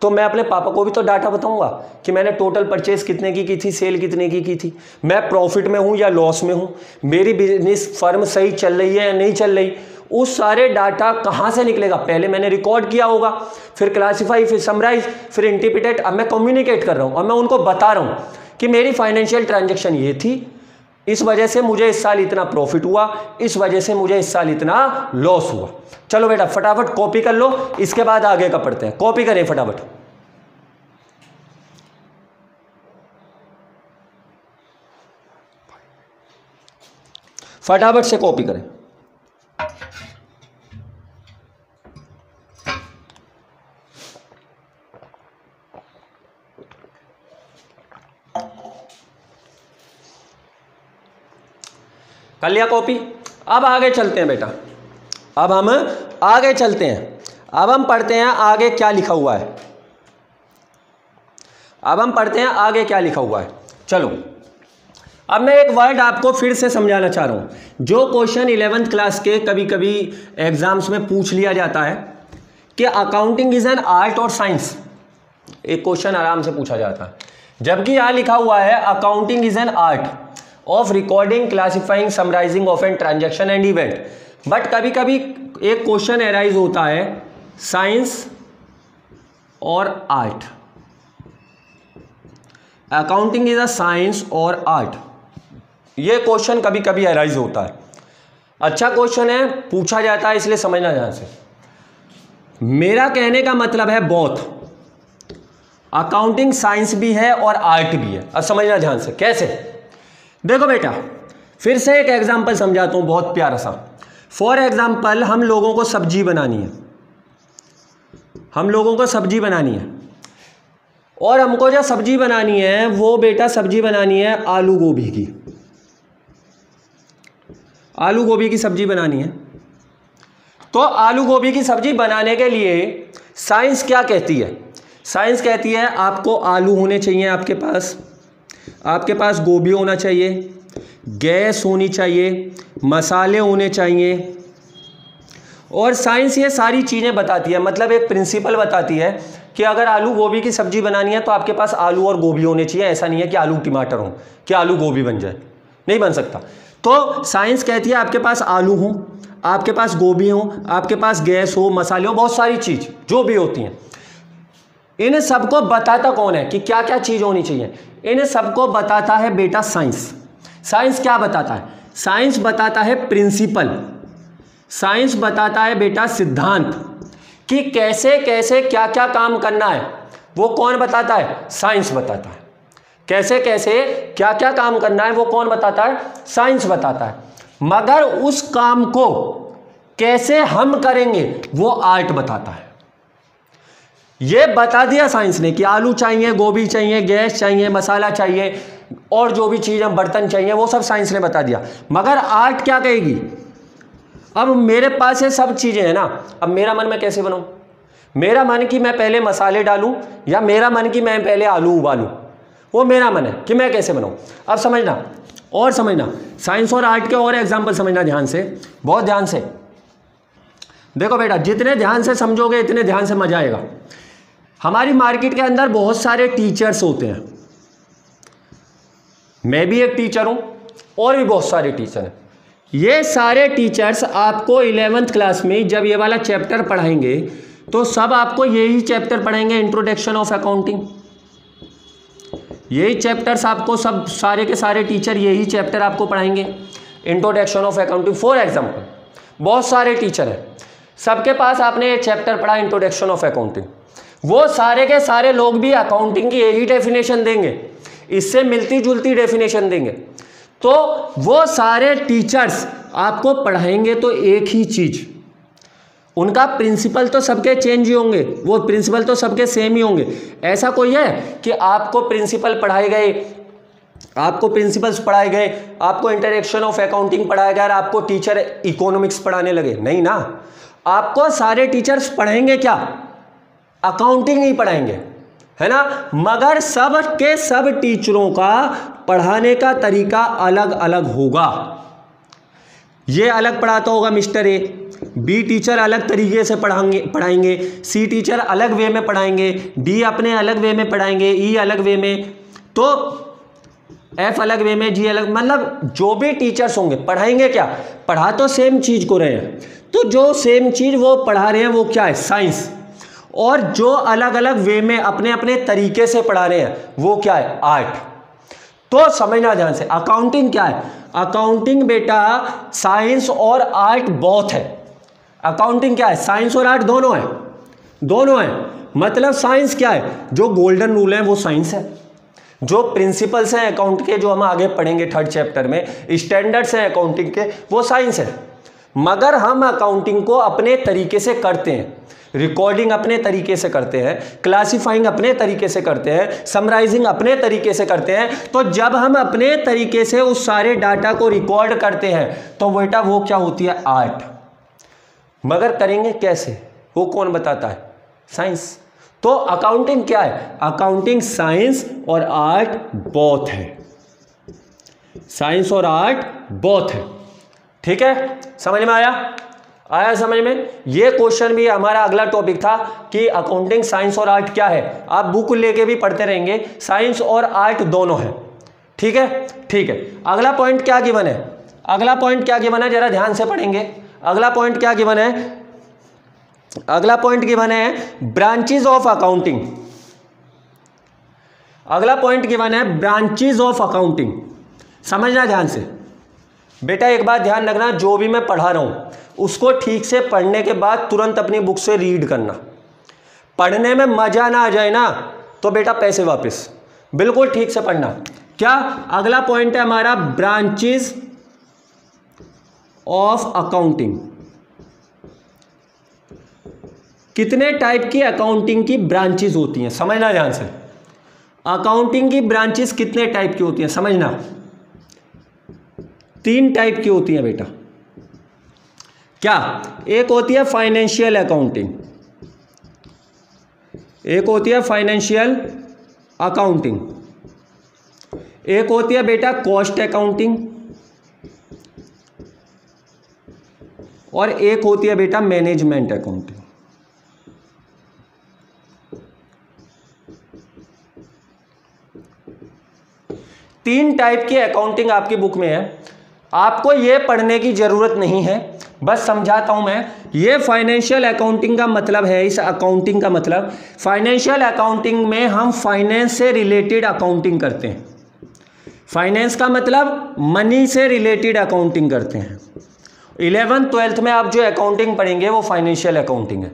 तो मैं अपने पापा को भी तो डाटा बताऊंगा कि मैंने टोटल परचेज कितने की थी, सेल कितने की थी, मैं प्रॉफिट में हूं या लॉस में हूं, मेरी बिजनेस फर्म सही चल रही है या नहीं चल रही। उस सारे डाटा कहां से निकलेगा, पहले मैंने रिकॉर्ड किया होगा, फिर क्लासिफाई, फिर समराइज, फिर इंटरप्रिटेट। अब मैं कम्युनिकेट कर रहा हूं और मैं उनको बता रहा हूं कि मेरी फाइनेंशियल ट्रांजेक्शन ये थी, इस वजह से मुझे इस साल इतना प्रॉफिट हुआ, इस वजह से मुझे इस साल इतना लॉस हुआ। चलो बेटा फटाफट कॉपी कर लो, इसके बाद आगे का पढ़ते हैं। कॉपी करें फटाफट, फटाफट से कॉपी करें। कर लिया कॉपी। अब आगे चलते हैं बेटा, अब हम आगे चलते हैं। अब हम पढ़ते हैं आगे क्या लिखा हुआ है। अब हम पढ़ते हैं आगे क्या लिखा हुआ है। चलो अब मैं एक वर्ड आपको फिर से समझाना चाह रहा हूं, जो क्वेश्चन 11th क्लास के कभी कभी एग्जाम्स में पूछ लिया जाता है, कि अकाउंटिंग इज एन आर्ट और साइंस, एक क्वेश्चन आराम से पूछा जाता है, जबकि यहां लिखा हुआ है accounting is an art of recording, classifying, summarizing of an transaction and event. But कभी कभी एक क्वेश्चन एराइज होता है साइंस और art, accounting is a science और आर्ट, ये क्वेश्चन कभी कभी एराइज होता है। अच्छा क्वेश्चन है, पूछा जाता है, इसलिए समझना ध्यान से। मेरा कहने का मतलब है बोथ, अकाउंटिंग साइंस भी है और आर्ट भी है। अब समझना ध्यान से, कैसे? देखो बेटा, फिर से एक एग्जांपल समझाता हूं बहुत प्यारा सा। फॉर एग्जांपल, हम लोगों को सब्जी बनानी है, हम लोगों को सब्जी बनानी है, और हमको जो सब्जी बनानी है वो बेटा सब्जी बनानी है आलू गोभी की, आलू गोभी की सब्जी बनानी है। तो आलू गोभी की सब्जी बनाने के लिए साइंस क्या कहती है? साइंस कहती है आपको आलू होने चाहिए, आपके पास गोभी होना चाहिए, गैस होनी चाहिए, मसाले होने चाहिए, और साइंस ये सारी चीज़ें बताती है। मतलब एक प्रिंसिपल बताती है कि अगर आलू गोभी की सब्जी बनानी है तो आपके पास आलू और गोभी होने चाहिए। ऐसा नहीं है कि आलू टमाटर हो कि आलू गोभी बन जाए, नहीं बन सकता। तो साइंस कहती है आपके पास आलू हो, आपके पास गोभी हो, आपके पास गैस हो, मसाले हो, बहुत सारी चीज़ जो भी होती हैं। इन सबको बताता कौन है कि क्या क्या चीज़ होनी चाहिए? इन सबको बताता है बेटा साइंस। साइंस क्या बताता है? साइंस बताता है प्रिंसिपल, साइंस बताता है बेटा सिद्धांत, कि कैसे कैसे क्या क्या काम करना है। वो कौन बताता है? साइंस बताता है। कैसे कैसे क्या क्या काम करना है वो कौन बताता है? साइंस बताता है। मगर उस काम को कैसे हम करेंगे वो आर्ट बताता है। ये बता दिया साइंस ने कि आलू चाहिए, गोभी चाहिए, गैस चाहिए, मसाला चाहिए, और जो भी चीज़ हम बर्तन चाहिए वो सब साइंस ने बता दिया। मगर आर्ट क्या कहेगी? अब मेरे पास ये सब चीज़ें हैं ना, अब मेरा मन मैं कैसे बनाऊं? मेरा मन कि मैं पहले मसाले डालूं, या मेरा मन कि मैं पहले आलू उबालूं, वो मेरा मन है कि मैं कैसे बनाऊं। अब समझना और समझना, साइंस और आर्ट के और एग्जाम्पल समझना ध्यान से, बहुत ध्यान से। देखो बेटा, जितने ध्यान से समझोगे इतने ध्यान से मजा आएगा। हमारी मार्केट के अंदर बहुत सारे टीचर्स होते हैं, मैं भी एक टीचर हूं और भी बहुत सारे टीचर हैं। ये सारे टीचर्स आपको 11th क्लास में जब ये वाला चैप्टर पढ़ाएंगे तो सब आपको यही चैप्टर पढ़ाएंगे, इंट्रोडक्शन ऑफ अकाउंटिंग। यही चैप्टर्स आपको सब सारे के सारे टीचर यही चैप्टर आपको पढ़ाएंगे, introduction of accounting. For example, बहुत सारे टीचर हैं, सबके पास आपने एक चैप्टर पढ़ा इंट्रोडक्शन ऑफ अकाउंटिंग, वो सारे के सारे लोग भी अकाउंटिंग की यही डेफिनेशन देंगे, इससे मिलती जुलती डेफिनेशन देंगे। तो वो सारे टीचर्स आपको पढ़ाएंगे तो एक ही चीज़, उनका प्रिंसिपल तो सबके चेंज ही होंगे, वो प्रिंसिपल तो सबके सेम ही होंगे। ऐसा कोई है कि आपको प्रिंसिपल पढ़ाए गए, आपको प्रिंसिपल्स पढ़ाए गए, आपको इंट्रोडक्शन ऑफ अकाउंटिंग पढ़ाया गया और आपको टीचर इकोनॉमिक्स पढ़ाने लगे? नहीं ना, आपको सारे टीचर्स पढ़ाएंगे क्या? अकाउंटिंग ही पढ़ाएंगे, है ना। मगर सब के सब टीचरों का पढ़ाने का तरीका अलग अलग होगा। ये अलग पढ़ाता होगा मिस्टर ए, बी टीचर अलग तरीके से पढ़ाएंगे, सी टीचर अलग वे में पढ़ाएंगे, डी अपने अलग वे में पढ़ाएंगे, ई अलग वे में, तो एफ अलग वे में, जी अलग, मतलब जो भी टीचर्स होंगे पढ़ाएंगे क्या? पढ़ा तो सेम चीज़ को रहे हैं, तो जो सेम चीज़ वो पढ़ा रहे हैं वो क्या है? साइंस। और जो अलग अलग वे में अपने अपने तरीके से पढ़ा रहे हैं वो क्या है? आर्ट। तो समझना ध्यान से, अकाउंटिंग क्या है? अकाउंटिंग बेटा साइंस और आर्ट बोथ है। अकाउंटिंग क्या है? साइंस और आर्ट दोनों है, दोनों है। मतलब साइंस क्या है? जो गोल्डन रूल है वो साइंस है, जो प्रिंसिपल्स हैं अकाउंट के जो हम आगे पढ़ेंगे 3rd चैप्टर में, स्टैंडर्ड्स हैं अकाउंटिंग के, वो साइंस है। मगर हम अकाउंटिंग को अपने तरीके से करते हैं, रिकॉर्डिंग अपने तरीके से करते हैं, क्लासिफाइंग अपने तरीके से करते हैं, समराइजिंग अपने तरीके से करते हैं। तो जब हम अपने तरीके से उस सारे डाटा को रिकॉर्ड करते हैं तो बेटा वो क्या होती है? आर्ट। मगर करेंगे कैसे वो कौन बताता है? साइंस। तो अकाउंटिंग क्या है? अकाउंटिंग साइंस और आर्ट बोथ है, साइंस और आर्ट बोथ है। ठीक है, समझ में आया? आया समझ में? ये क्वेश्चन भी हमारा अगला टॉपिक था कि अकाउंटिंग साइंस और आर्ट क्या है। आप बुक लेके भी पढ़ते रहेंगे, साइंस और आर्ट दोनों है। ठीक है, ठीक है। अगला पॉइंट क्या गिवन है, अगला पॉइंट क्या गिवन है, जरा ध्यान से पढ़ेंगे। अगला पॉइंट क्या गिवन है, अगला पॉइंट गिवन है ब्रांचेस ऑफ अकाउंटिंग। अगला पॉइंट गिवन है ब्रांचेस ऑफ अकाउंटिंग। समझना ध्यान से बेटा, एक बात ध्यान रखना, जो भी मैं पढ़ा रहा हूं उसको ठीक से पढ़ने के बाद तुरंत अपनी बुक से रीड करना। पढ़ने में मजा ना आ जाए ना तो बेटा पैसे वापस। बिल्कुल ठीक से पढ़ना। क्या अगला पॉइंट है हमारा ब्रांचेस ऑफ अकाउंटिंग। कितने टाइप की अकाउंटिंग की ब्रांचेस होती हैं, समझना ध्यान से। अकाउंटिंग की ब्रांचेस कितने टाइप की होती हैं समझना। 3 टाइप की होती हैं बेटा। क्या? एक होती है फाइनेंशियल अकाउंटिंग, एक होती है फाइनेंशियल अकाउंटिंग, एक होती है बेटा कॉस्ट अकाउंटिंग, और एक होती है बेटा मैनेजमेंट अकाउंटिंग। तीन टाइप की अकाउंटिंग आपकी बुक में है। आपको यह पढ़ने की जरूरत नहीं है, बस समझाता हूं मैं। ये फाइनेंशियल अकाउंटिंग का मतलब है, इस अकाउंटिंग का मतलब, फाइनेंशियल अकाउंटिंग में हम फाइनेंस से रिलेटेड अकाउंटिंग करते हैं। फाइनेंस का मतलब मनी से रिलेटेड अकाउंटिंग करते हैं। 11th 12th में आप जो अकाउंटिंग पढ़ेंगे वो फाइनेंशियल अकाउंटिंग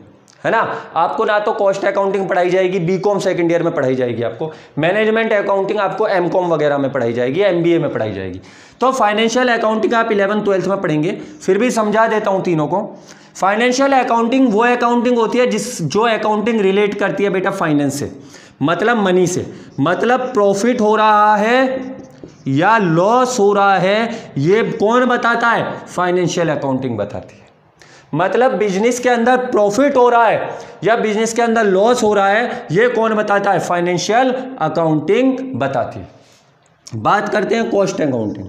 है ना। आपको ना तो कॉस्ट अकाउंटिंग पढ़ाई जाएगी, बीकॉम सेकंड ईयर में पढ़ाई जाएगी आपको, मैनेजमेंट अकाउंटिंग आपको एमकॉम वगैरह में पढ़ाई जाएगी, एमबीए में पढ़ाई जाएगी। तो फाइनेंशियल अकाउंटिंग आप 11th 12th में पढ़ेंगे। फिर भी समझा देता हूं तीनों को। फाइनेंशियल अकाउंटिंग वो अकाउंटिंग होती है जो अकाउंटिंग रिलेट करती है बेटा फाइनेंस से, मतलब मनी से, मतलब प्रॉफिट हो रहा है या लॉस हो रहा है, ये कौन बताता है? फाइनेंशियल अकाउंटिंग बताती है। मतलब बिजनेस के अंदर प्रॉफिट हो रहा है या बिजनेस के अंदर लॉस हो रहा है, ये कौन बताता है? फाइनेंशियल अकाउंटिंग बताती है। बात करते हैं कॉस्ट अकाउंटिंग।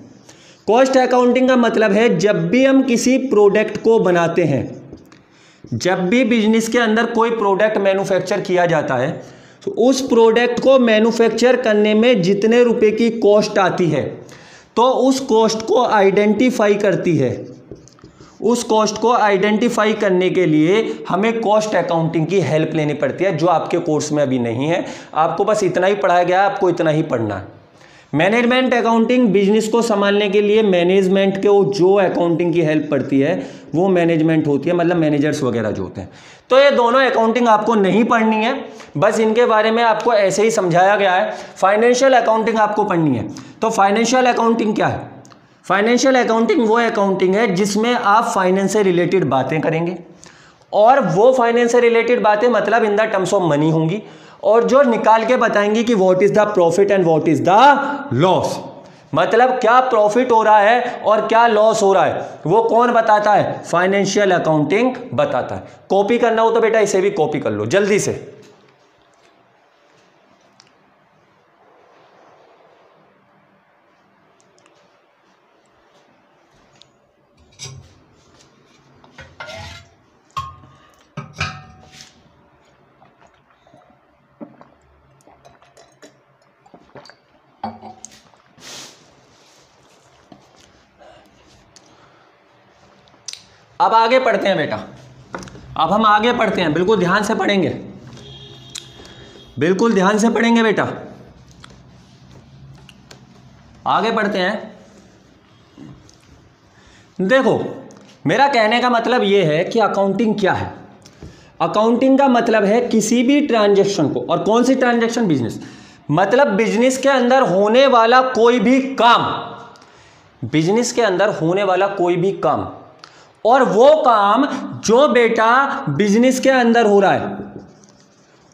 कॉस्ट अकाउंटिंग का मतलब है जब भी हम किसी प्रोडक्ट को बनाते हैं, जब भी बिजनेस के अंदर कोई प्रोडक्ट मैन्युफैक्चर किया जाता है, तो उस प्रोडक्ट को मैन्युफैक्चर करने में जितने रुपए की कॉस्ट आती है, तो उस कॉस्ट को आइडेंटिफाई करती है। उस कॉस्ट को आइडेंटिफाई करने के लिए हमें कॉस्ट अकाउंटिंग की हेल्प लेनी पड़ती है, जो आपके कोर्स में अभी नहीं है। आपको बस इतना ही पढ़ाया गया है, आपको इतना ही पढ़ना है। मैनेजमेंट अकाउंटिंग बिजनेस को संभालने के लिए मैनेजमेंट को जो अकाउंटिंग की हेल्प पड़ती है वो मैनेजमेंट होती है, मतलब मैनेजर्स वगैरह जो होते हैं। तो ये दोनों अकाउंटिंग आपको नहीं पढ़नी है, बस इनके बारे में आपको ऐसे ही समझाया गया है। फाइनेंशियल अकाउंटिंग आपको पढ़नी है। तो फाइनेंशियल अकाउंटिंग क्या है? फाइनेंशियल अकाउंटिंग वो अकाउंटिंग है जिसमें आप फाइनेंस से रिलेटेड बातें करेंगे, और वो फाइनेंस से रिलेटेड बातें मतलब इन द टर्म्स ऑफ मनी होंगी, और जो निकाल के बताएंगे कि what is the profit and what is the loss. मतलब क्या प्रॉफिट हो रहा है और क्या लॉस हो रहा है, वो कौन बताता है? फाइनेंशियल अकाउंटिंग बताता है। कॉपी करना हो तो बेटा इसे भी कॉपी कर लो जल्दी से। अब आगे पढ़ते हैं बेटा, अब हम आगे पढ़ते हैं। बिल्कुल ध्यान से पढ़ेंगे, बिल्कुल ध्यान से पढ़ेंगे बेटा। आगे पढ़ते हैं। देखो, मेरा कहने का मतलब यह है कि अकाउंटिंग क्या है। अकाउंटिंग का मतलब है किसी भी ट्रांजैक्शन को, और कौन सी ट्रांजैक्शन? बिजनेस, मतलब बिजनेस के अंदर होने वाला कोई भी काम, बिजनेस के अंदर होने वाला कोई भी काम, और वो काम जो बेटा बिजनेस के अंदर हो रहा है,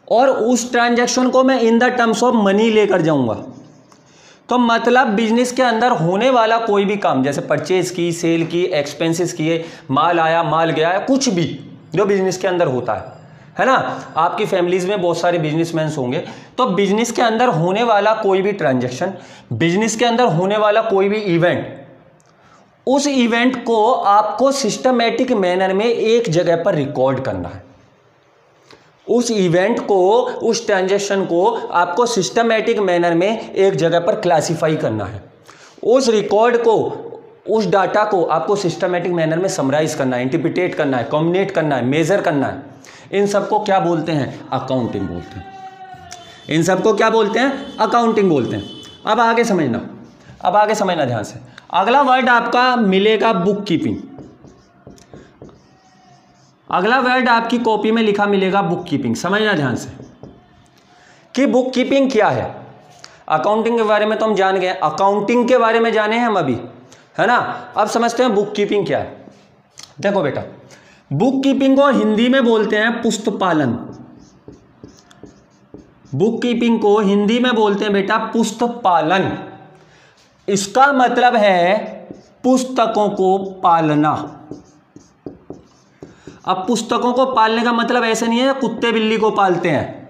और उस ट्रांजैक्शन को मैं इन द टर्म्स ऑफ मनी लेकर जाऊंगा। तो मतलब बिजनेस के अंदर होने वाला कोई भी काम, जैसे परचेज की, सेल की, एक्सपेंसेस किए, माल आया, माल गया, कुछ भी जो बिजनेस के अंदर होता है ना। आपकी फैमिलीज में बहुत सारे बिजनेसमैन होंगे, तो बिजनेस के अंदर होने वाला कोई भी ट्रांजैक्शन, बिजनेस के अंदर होने वाला कोई भी इवेंट, उस इवेंट को आपको सिस्टमैटिक मैनर में एक जगह पर रिकॉर्ड करना है। उस इवेंट को, उस ट्रांजैक्शन को आपको सिस्टमैटिक मैनर में एक जगह पर क्लासिफाई करना है। उस रिकॉर्ड को, उस डाटा को आपको सिस्टमैटिक मैनर में समराइज करना है, इंटरप्रिटेट करना है, कम्युनिकेट करना है, मेजर करना है। इन सबको क्या बोलते हैं? अकाउंटिंग बोलते हैं। इन सबको क्या बोलते हैं? अकाउंटिंग बोलते हैं। अब आगे समझना, अब आगे समझना ध्यान से। अगला वर्ड आपका मिलेगा बुक कीपिंग। अगला वर्ड आपकी कॉपी में लिखा मिलेगा बुक कीपिंग। समझना ध्यान से कि बुक कीपिंग क्या है। अकाउंटिंग के बारे में तो हम जान गए, अकाउंटिंग के बारे में जाने हैं हम अभी, है ना। अब समझते हैं बुक कीपिंग क्या है। देखो बेटा, बुक कीपिंग को हिंदी में बोलते हैं पुस्तपालन। बुक कीपिंग को हिंदी में बोलते हैं बेटा पुस्तपालन। इसका मतलब है पुस्तकों को पालना। अब पुस्तकों को पालने का मतलब ऐसे नहीं है कुत्ते बिल्ली को पालते हैं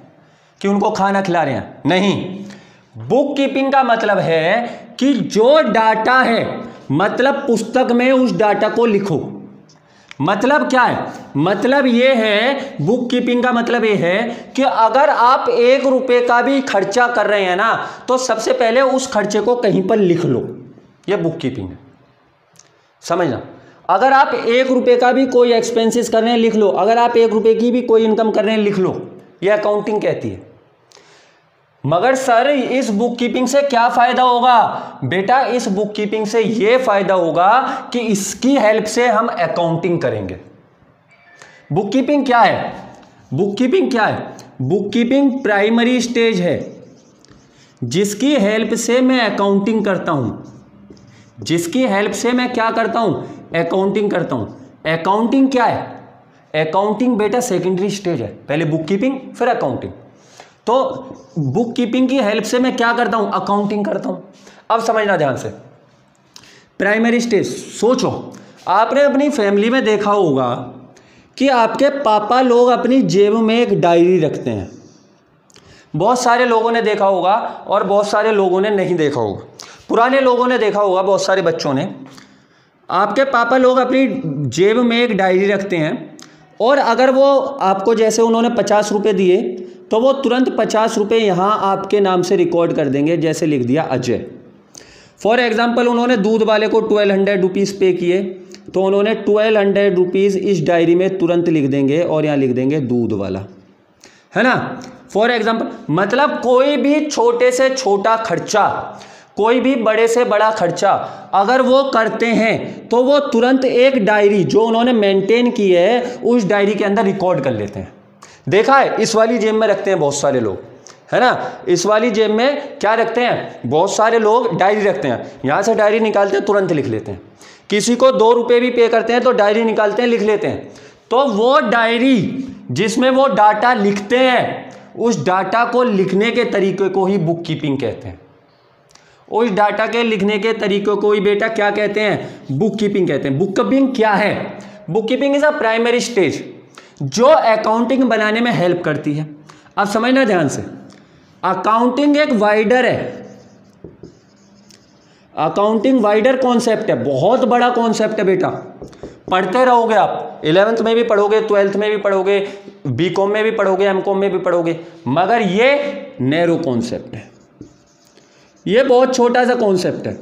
कि उनको खाना खिला रहे हैं, नहीं। बुक कीपिंग का मतलब है कि जो डाटा है, मतलब पुस्तक में उस डाटा को लिखो। मतलब क्या है? मतलब ये है, बुक कीपिंग का मतलब ये है कि अगर आप 1 रुपये का भी खर्चा कर रहे हैं ना, तो सबसे पहले उस खर्चे को कहीं पर लिख लो। ये बुक कीपिंग है, समझना। अगर आप 1 रुपये का भी कोई एक्सपेंसेस कर रहे हैं, लिख लो। अगर आप 1 रुपये की भी कोई इनकम कर रहे हैं, लिख लो। ये अकाउंटिंग कहती है। मगर सर इस बुक कीपिंग से क्या फायदा होगा? बेटा इस बुक कीपिंग से ये फायदा होगा कि इसकी हेल्प से हम अकाउंटिंग करेंगे। बुक कीपिंग क्या है? बुक कीपिंग क्या है? बुक कीपिंग प्राइमरी स्टेज है जिसकी हेल्प से मैं अकाउंटिंग करता हूं। जिसकी हेल्प से मैं क्या करता हूं? अकाउंटिंग करता हूं। अकाउंटिंग क्या है? अकाउंटिंग बेटा सेकेंडरी स्टेज है, पहले बुक कीपिंग फिर अकाउंटिंग। तो बुक कीपिंग की हेल्प से मैं क्या करता हूं? अकाउंटिंग करता हूं। अब समझना ध्यान से, प्राइमरी स्टेज। सोचो, आपने अपनी फैमिली में देखा होगा कि आपके पापा लोग अपनी जेब में एक डायरी रखते हैं। बहुत सारे लोगों ने देखा होगा और बहुत सारे लोगों ने नहीं देखा होगा। पुराने लोगों ने देखा होगा, बहुत सारे बच्चों ने। आपके पापा लोग अपनी जेब में एक डायरी रखते हैं और अगर वो आपको, जैसे उन्होंने 50 रुपये दिए, तो वो तुरंत 50 रुपये यहाँ आपके नाम से रिकॉर्ड कर देंगे। जैसे लिख दिया अजय। फॉर एग्जांपल उन्होंने दूध वाले को 1200 रुपीज़ पे किए, तो उन्होंने 1200 रुपीज़ इस डायरी में तुरंत लिख देंगे और यहाँ लिख देंगे दूध वाला, है ना। फॉर एग्जांपल, मतलब कोई भी छोटे से छोटा खर्चा, कोई भी बड़े से बड़ा खर्चा अगर वो करते हैं तो वो तुरंत एक डायरी जो उन्होंने मेंटेन की है उस डायरी के अंदर रिकॉर्ड कर लेते हैं। देखा है, इस वाली जेब में रखते हैं बहुत सारे लोग, है ना। इस वाली जेब में क्या रखते हैं? बहुत सारे लोग डायरी रखते हैं। यहाँ से डायरी निकालते हैं, तुरंत लिख लेते हैं। किसी को 2 रुपये भी पे करते हैं तो डायरी निकालते हैं, लिख लेते हैं। तो वो डायरी जिसमें वो डाटा लिखते हैं, उस डाटा को लिखने के तरीके को ही बुक कीपिंग कहते हैं। उस डाटा के लिखने के तरीकों को ही बेटा क्या कहते हैं? बुक कीपिंग कहते हैं। बुक कीपिंग क्या है? Book keeping is a primary stage जो अकाउंटिंग बनाने में हेल्प करती है। अब समझना ध्यान से, अकाउंटिंग एक वाइडर है। अकाउंटिंग वाइडर कॉन्सेप्ट है, बहुत बड़ा कॉन्सेप्ट है बेटा। पढ़ते रहोगे आप, 11th में भी पढ़ोगे, 12th में भी पढ़ोगे, बीकॉम में भी पढ़ोगे, एमकॉम में भी पढ़ोगे, मगर ये नैरो कॉन्सेप्ट है। ये बहुत छोटा सा कॉन्सेप्ट है।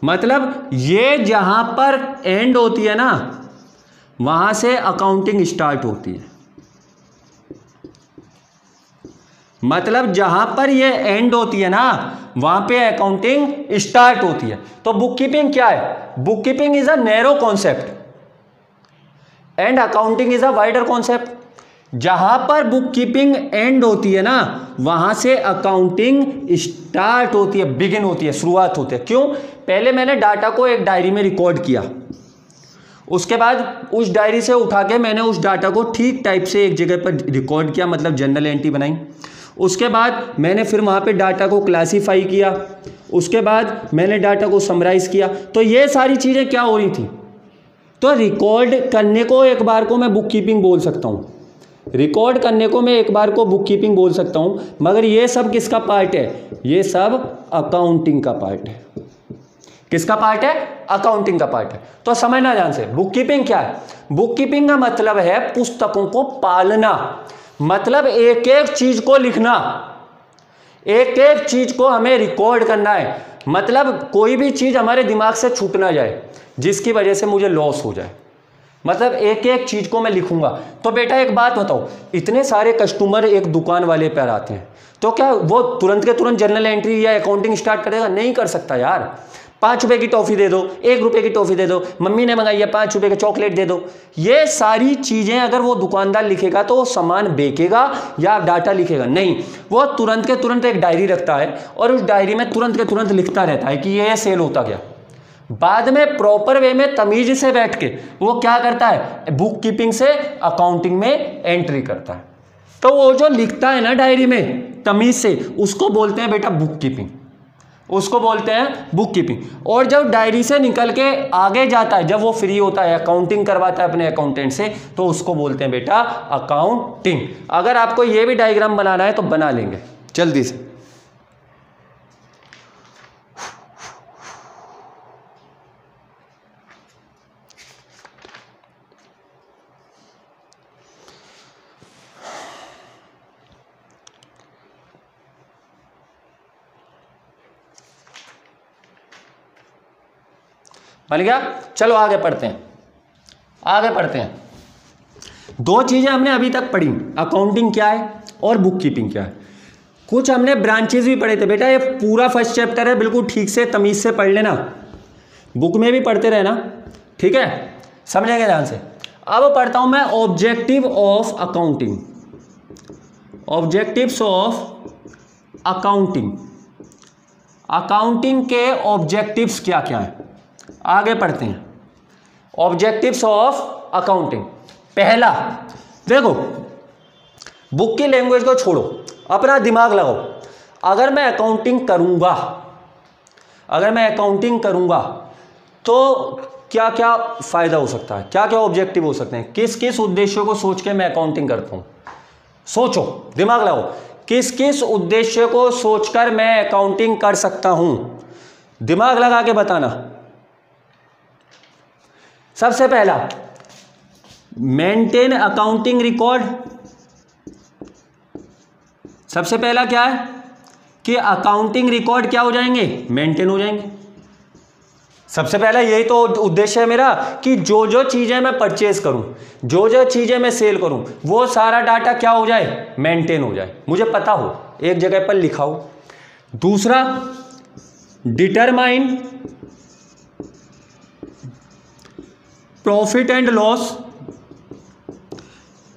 मतलब ये जहां पर एंड होती है ना, वहां से अकाउंटिंग स्टार्ट होती है। मतलब जहां पर ये एंड होती है ना, वहां पे अकाउंटिंग स्टार्ट होती है। तो बुक कीपिंग क्या है? Book keeping is a narrow concept and accounting is a wider concept. जहां पर बुक कीपिंग एंड होती है ना, वहां से अकाउंटिंग स्टार्ट होती है, बिगिन होती है, शुरुआत होती है। क्यों? पहले मैंने डाटा को एक डायरी में रिकॉर्ड किया, उसके बाद उस डायरी से उठा के मैंने उस डाटा को ठीक टाइप से एक जगह पर रिकॉर्ड किया, मतलब जर्नल एंट्री बनाई। उसके बाद मैंने फिर वहाँ पे डाटा को क्लासीफाई किया, उसके बाद मैंने डाटा को समराइज़ किया। तो ये सारी चीज़ें क्या हो रही थी? तो रिकॉर्ड करने को एक बार को मैं बुक कीपिंग बोल सकता हूँ, रिकॉर्ड करने को मैं एक बार को बुक कीपिंग बोल सकता हूँ, मगर ये सब किसका पार्ट है? ये सब अकाउंटिंग का पार्ट है। किसका पार्ट है? अकाउंटिंग का पार्ट है। तो समझना ध्यान से, बुक कीपिंग क्या है? बुक कीपिंग का मतलब है पुस्तकों को पालना, मतलब एक एक चीज को लिखना, एक एक चीज को हमें रिकॉर्ड करना है, मतलब कोई भी चीज हमारे दिमाग से छूट ना जाए जिसकी वजह से मुझे लॉस हो जाए, मतलब एक एक चीज को मैं लिखूंगा। तो बेटा एक बात बताओ, इतने सारे कस्टमर एक दुकान वाले पर आते हैं, तो क्या वो तुरंत के तुरंत जर्नल एंट्री या अकाउंटिंग स्टार्ट करेगा? नहीं कर सकता यार। 5 रुपए की टॉफी दे दो, 1 रुपए की टॉफी दे दो, मम्मी ने मंगाई है 5 रुपए के चॉकलेट दे दो, ये सारी चीजें अगर वो दुकानदार लिखेगा तो वो सामान बेचेगा या डाटा लिखेगा? नहीं, वो तुरंत के तुरंत एक डायरी रखता है और उस डायरी में तुरंत के तुरंत लिखता रहता है कि ये सेल होता गया। बाद में प्रॉपर वे में तमीज से बैठ के वो क्या करता है, बुक कीपिंग से अकाउंटिंग में एंट्री करता है। तो वो जो लिखता है ना डायरी में तमीज से, उसको बोलते हैं बेटा बुक कीपिंग, उसको बोलते हैं बुक कीपिंग। और जब डायरी से निकल के आगे जाता है, जब वो फ्री होता है, अकाउंटिंग करवाता है अपने अकाउंटेंट से, तो उसको बोलते हैं बेटा अकाउंटिंग। अगर आपको ये भी डायग्राम बनाना है तो बना लेंगे जल्दी से। बन गया? चलो आगे पढ़ते हैं, आगे पढ़ते हैं। 2 चीजें हमने अभी तक पढ़ी, अकाउंटिंग क्या है और बुक कीपिंग क्या है। कुछ हमने ब्रांचेस भी पढ़े थे बेटा, ये पूरा फर्स्ट चैप्टर है, बिल्कुल ठीक से तमीज से पढ़ लेना, बुक में भी पढ़ते रहना, ठीक है? समझेंगे ध्यान से। अब पढ़ता हूं मैं objective of accounting, objectives of accounting, accounting के ऑब्जेक्टिव्स क्या क्या है, आगे पढ़ते हैं। ऑब्जेक्टिव्स ऑफ अकाउंटिंग, पहला देखो, बुक की लैंग्वेज को छोड़ो, अपना दिमाग लगाओ। अगर मैं अकाउंटिंग करूंगा, अगर मैं अकाउंटिंग करूंगा तो क्या क्या फायदा हो सकता है, क्या क्या ऑब्जेक्टिव हो सकते हैं, किस किस उद्देश्यों को सोच के मैं अकाउंटिंग करता हूं। सोचो, दिमाग लगाओ, किस किस उद्देश्य को सोचकर मैं अकाउंटिंग कर सकता हूं, दिमाग लगा के बताना। सबसे पहला, मेंटेन अकाउंटिंग रिकॉर्ड। सबसे पहला क्या है कि अकाउंटिंग रिकॉर्ड क्या हो जाएंगे, मेंटेन हो जाएंगे। सबसे पहला यही तो उद्देश्य है मेरा कि जो जो चीजें मैं परचेज करूं, जो जो चीजें मैं सेल करूं, वो सारा डाटा क्या हो जाए, मेंटेन हो जाए, मुझे पता हो, एक जगह पर लिखा हो। दूसरा, डिटरमाइन प्रॉफिट एंड लॉस।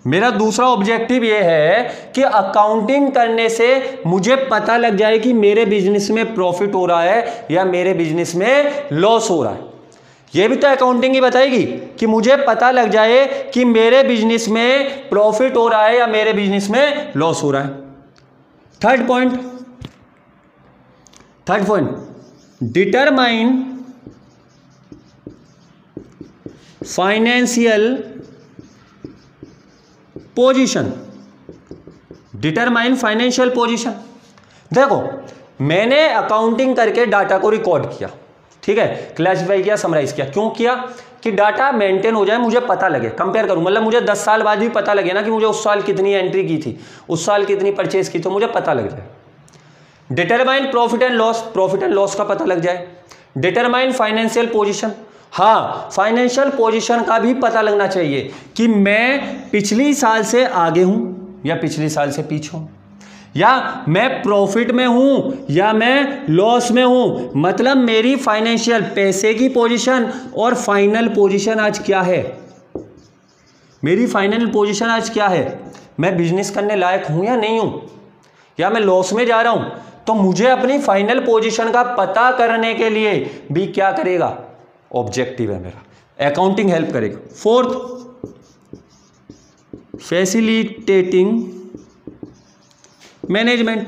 मेरा दूसरा ऑब्जेक्टिव यह है कि अकाउंटिंग करने से मुझे पता लग जाए कि मेरे बिजनेस में प्रॉफिट हो रहा है या मेरे बिजनेस में लॉस हो रहा है। यह भी तो अकाउंटिंग ही बताएगी कि मुझे पता लग जाए कि मेरे बिजनेस में प्रॉफिट हो रहा है या मेरे बिजनेस में लॉस हो रहा है। Third point, determine financial position, determine financial position. देखो, मैंने अकाउंटिंग करके डाटा को रिकॉर्ड किया, ठीक है, क्लासिफाई किया, समराइज किया। क्यों किया? कि डाटा मेंटेन हो जाए, मुझे पता लगे, कंपेयर करूं, मतलब मुझे 10 साल बाद भी पता लगे ना कि मुझे उस साल कितनी एंट्री की थी, उस साल कितनी परचेज की, तो मुझे पता लग जाए। Determine profit and loss, profit and loss का पता लग जाए। डिटरमाइन फाइनेंशियल पोजीशन, हाँ, फाइनेंशियल पोजीशन का भी पता लगना चाहिए कि मैं पिछली साल से आगे हूं या पिछली साल से पीछे हूं, या मैं प्रॉफिट में हूं या मैं लॉस में हूं। मतलब मेरी फाइनेंशियल पैसे की पोजीशन और फाइनल पोजीशन आज क्या है, मेरी फाइनल पोजीशन आज क्या है, मैं बिजनेस करने लायक हूं या नहीं हूं, या मैं लॉस में जा रहा हूं। तो मुझे अपनी फाइनल पोजीशन का पता करने के लिए भी क्या करेगा, ऑब्जेक्टिव है मेरा, अकाउंटिंग हेल्प करेगा। Fourth, facilitating management.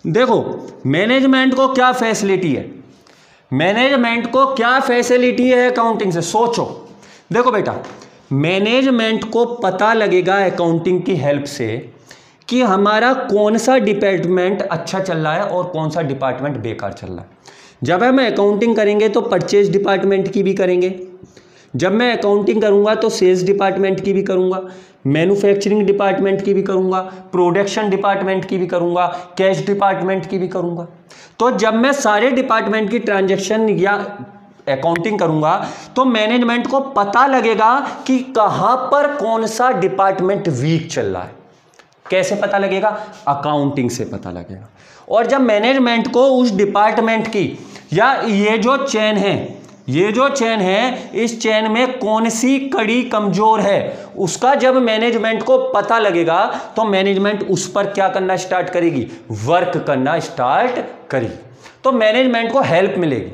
देखो, मैनेजमेंट को क्या फैसिलिटी है, मैनेजमेंट को क्या फैसिलिटी है अकाउंटिंग से, सोचो। देखो बेटा, मैनेजमेंट को पता लगेगा अकाउंटिंग की हेल्प से कि हमारा कौन सा डिपार्टमेंट अच्छा चल रहा है और कौन सा डिपार्टमेंट बेकार चल रहा है। जब हम अकाउंटिंग करेंगे तो परचेज डिपार्टमेंट की भी करेंगे, जब मैं अकाउंटिंग करूंगा तो सेल्स डिपार्टमेंट की भी करूंगा, मैन्युफैक्चरिंग डिपार्टमेंट की भी करूंगा, प्रोडक्शन डिपार्टमेंट की भी करूंगा, कैश डिपार्टमेंट की भी करूंगा। तो जब मैं सारे डिपार्टमेंट की ट्रांजैक्शन या अकाउंटिंग करूंगा तो मैनेजमेंट को पता लगेगा कि कहां पर कौन सा डिपार्टमेंट वीक चल रहा है। कैसे पता लगेगा? अकाउंटिंग से पता लगेगा। और जब मैनेजमेंट को उस डिपार्टमेंट की या ये जो चेन है इस चेन में कौन सी कड़ी कमजोर है उसका जब मैनेजमेंट को पता लगेगा तो मैनेजमेंट उस पर क्या करना स्टार्ट करेगी? वर्क करना स्टार्ट करेगी। तो मैनेजमेंट को हेल्प मिलेगी,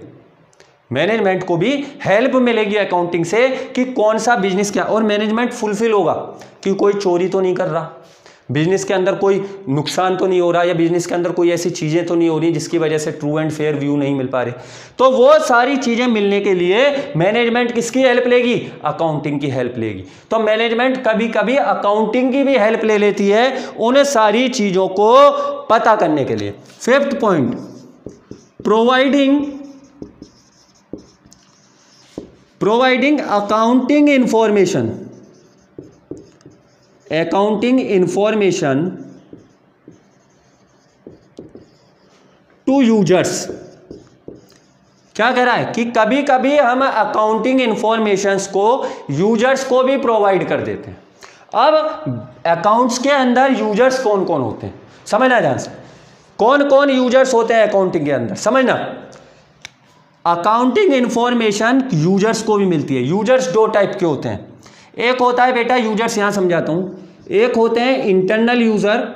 मैनेजमेंट को भी हेल्प मिलेगी अकाउंटिंग से कि कौन सा बिजनेस क्या, और मैनेजमेंट फुलफिल होगा कि कोई चोरी तो नहीं कर रहा, बिजनेस के अंदर कोई नुकसान तो नहीं हो रहा, या बिजनेस के अंदर कोई ऐसी चीज़ें तो नहीं हो रही जिसकी वजह से ट्रू एंड फेयर व्यू नहीं मिल पा रहे। तो वो सारी चीज़ें मिलने के लिए मैनेजमेंट किसकी हेल्प लेगी? अकाउंटिंग की हेल्प लेगी। तो मैनेजमेंट कभी कभी अकाउंटिंग की भी हेल्प ले लेती है उन सारी चीज़ों को पता करने के लिए। Fifth point, providing accounting information to users. क्या कह रहा है कि कभी कभी हम अकाउंटिंग इंफॉर्मेशंस को यूजर्स को भी प्रोवाइड कर देते हैं। अब अकाउंट्स के अंदर यूजर्स कौन कौन होते हैं समझना ध्यान से, कौन कौन यूजर्स होते हैं अकाउंटिंग के अंदर समझना। अकाउंटिंग इंफॉर्मेशन यूजर्स को भी मिलती है। यूजर्स दो टाइप के होते हैं, एक होता है बेटा यूजर्स, यहां समझाता हूं, एक होते हैं इंटरनल यूजर,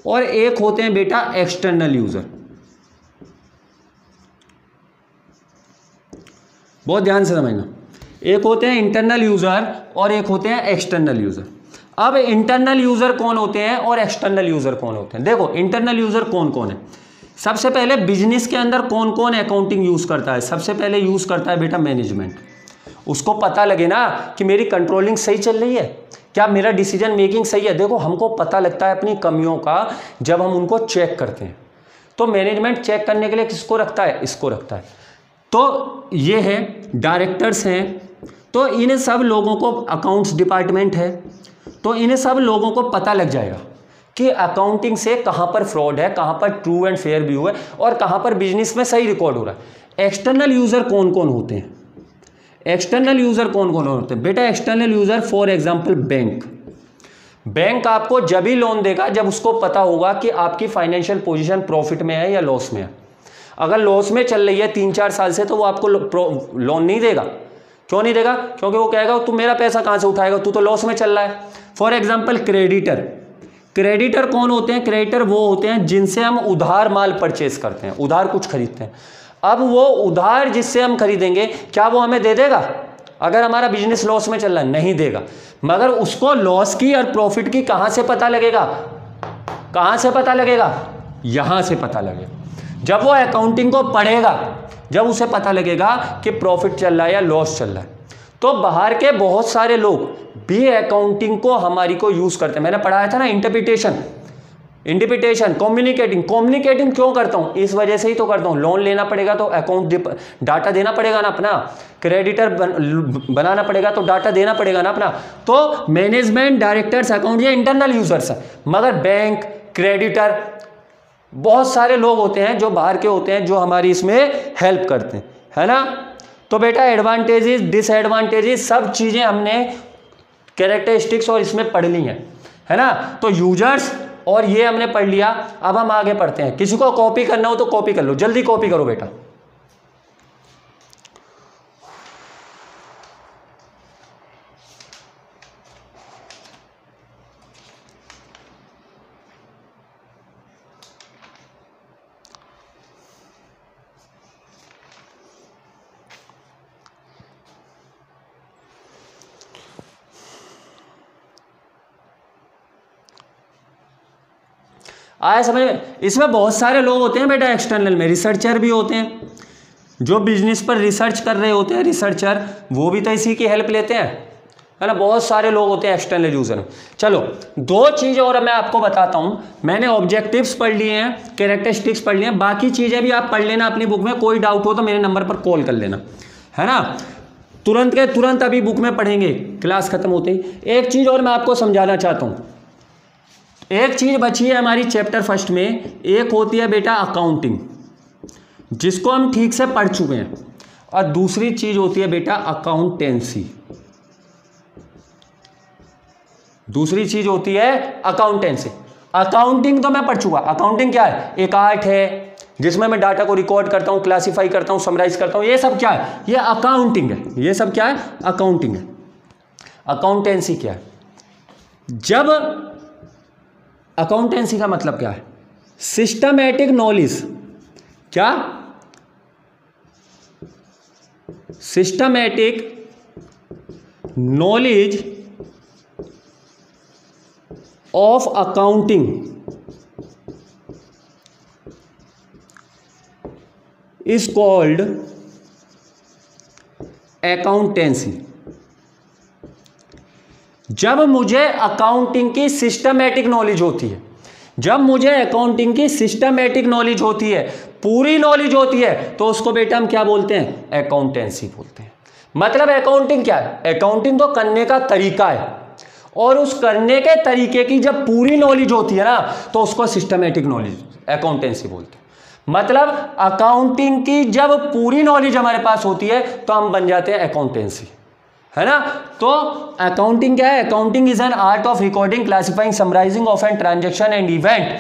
और एक होते हैं बेटा एक्सटर्नल यूजर। बहुत ध्यान से समझना, एक होते हैं इंटरनल यूजर और एक होते हैं एक्सटर्नल यूजर। अब इंटरनल यूजर कौन होते हैं और एक्सटर्नल यूजर कौन होते हैं? देखो इंटरनल यूजर कौन कौन है। सबसे पहले बिजनेस के अंदर कौन कौन अकाउंटिंग यूज करता है? सबसे पहले यूज करता है बेटा मैनेजमेंट। उसको पता लगे ना कि मेरी कंट्रोलिंग सही चल रही है, क्या मेरा डिसीजन मेकिंग सही है। देखो हमको पता लगता है अपनी कमियों का जब हम उनको चेक करते हैं। तो मैनेजमेंट चेक करने के लिए किसको रखता है? इसको रखता है। तो ये है डायरेक्टर्स हैं, तो इन सब लोगों को, अकाउंट्स डिपार्टमेंट है, तो इन सब लोगों को पता लग जाएगा कि अकाउंटिंग से कहां पर फ्रॉड है, कहां पर ट्रू एंड फेयर व्यू है और कहां पर बिजनेस में सही रिकॉर्ड हो रहा है। एक्सटर्नल यूजर कौन कौन होते हैं? एक्सटर्नल यूजर कौन कौन होते हैं बेटा? External user for example bank आपको जब ही लोन देगा जब उसको पता होगा कि आपकी फाइनेंशियल पोजीशन प्रॉफिट में है या लॉस में है। अगर लॉस में चल रही है 3-4 साल से तो वो आपको लोन नहीं देगा। क्यों नहीं देगा? क्योंकि वो कहेगा तू मेरा पैसा कहां से उठाएगा, तू तो लॉस में चल रहा है। फॉर एग्जाम्पल क्रेडिटर कौन होते हैं? क्रेडिटर वो होते हैं जिनसे हम उधार माल परचेज करते हैं, उधार कुछ खरीदते हैं। अब वो उधार जिससे हम खरीदेंगे क्या वो हमें दे देगा? अगर हमारा बिजनेस लॉस में चल रहा है नहीं देगा। मगर उसको लॉस की और प्रॉफिट की कहां से पता लगेगा? कहां से पता लगेगा? यहां से पता लगेगा। जब वो अकाउंटिंग को पढ़ेगा, जब उसे पता लगेगा कि प्रॉफिट चल रहा है या लॉस चल रहा है। तो बाहर के बहुत सारे लोग भी अकाउंटिंग को हमारी को यूज करते हैं। मैंने पढ़ाया था ना इंटरप्रिटेशन, कम्युनिकेटिंग क्यों करता हूं? इस वजह से ही तो करता हूं। लोन लेना पड़ेगा तो अकाउंट डाटा देना पड़ेगा ना अपना, क्रेडिटर बनाना पड़ेगा तो डाटा देना पड़ेगा ना अपना। तो मैनेजमेंट, डायरेक्टर्स, अकाउंट ये इंटरनल यूजर्स है। मगर बैंक, क्रेडिटर, बहुत सारे लोग होते हैं जो बाहर के होते हैं जो हमारी इसमें हेल्प करते हैं, है ना। तो बेटा एडवांटेजेस, डिसएडवांटेजेस सब चीजें हमने कैरेक्टरिस्टिक्स और इसमें पढ़ ली हैं, है ना। तो यूजर्स और ये हमने पढ़ लिया। अब हम आगे पढ़ते हैं। किसी को कॉपी करना हो तो कॉपी कर लो, जल्दी कॉपी करो बेटा। आया समझ में? इसमें बहुत सारे लोग होते हैं बेटा एक्सटर्नल में। रिसर्चर भी होते हैं जो बिजनेस पर रिसर्च कर रहे होते हैं। रिसर्चर वो भी तो इसी की हेल्प लेते हैं, है ना, बहुत सारे लोग होते हैं एक्सटर्नल यूजर। चलो 2 चीज़ें और मैं आपको बताता हूं। मैंने ऑब्जेक्टिव्स पढ़ लिए हैं, कैरेक्टरिस्टिक्स पढ़ लिए हैं, बाकी चीज़ें भी आप पढ़ लेना अपनी बुक में। कोई डाउट हो तो मेरे नंबर पर कॉल कर लेना, है ना। तुरंत के तुरंत अभी बुक में पढ़ेंगे क्लास खत्म होते ही। एक चीज़ और मैं आपको समझाना चाहता हूँ। एक चीज़ बची है हमारी चैप्टर फर्स्ट में, एक होती है बेटा अकाउंटिंग, जिसको हम ठीक से पढ़ चुके हैं, और दूसरी चीज़ होती है बेटा अकाउंटेंसी। दूसरी चीज होती है अकाउंटेंसी। अकाउंटिंग तो मैं पढ़ चुका। अकाउंटिंग क्या है? एक आर्ट है जिसमें मैं डाटा को रिकॉर्ड करता हूं, क्लासिफाई करता हूं, समराइज करता हूं। ये सब क्या है? ये अकाउंटिंग है। ये सब क्या है? अकाउंटिंग है। अकाउंटेंसी क्या है? जब अकाउंटेंसी का मतलब क्या है? Systematic knowledge. क्या? Systematic knowledge of accounting is called accountancy। जब मुझे अकाउंटिंग की सिस्टमैटिक नॉलेज होती है, जब मुझे अकाउंटिंग की सिस्टमैटिक नॉलेज होती है, पूरी नॉलेज होती है, तो उसको बेटा हम क्या बोलते हैं? अकाउंटेंसी बोलते हैं। मतलब अकाउंटिंग क्या है? अकाउंटिंग तो करने का तरीका है, और उस करने के तरीके की जब पूरी नॉलेज होती है ना, तो उसको सिस्टमैटिक नॉलेज अकाउंटेंसी बोलते हैं। मतलब अकाउंटिंग की जब पूरी नॉलेज हमारे पास होती है तो हम बन जाते हैं अकाउंटेंसी, है ना। तो अकाउंटिंग क्या है? Accounting is an art of recording, classifying, summarizing of an transaction and event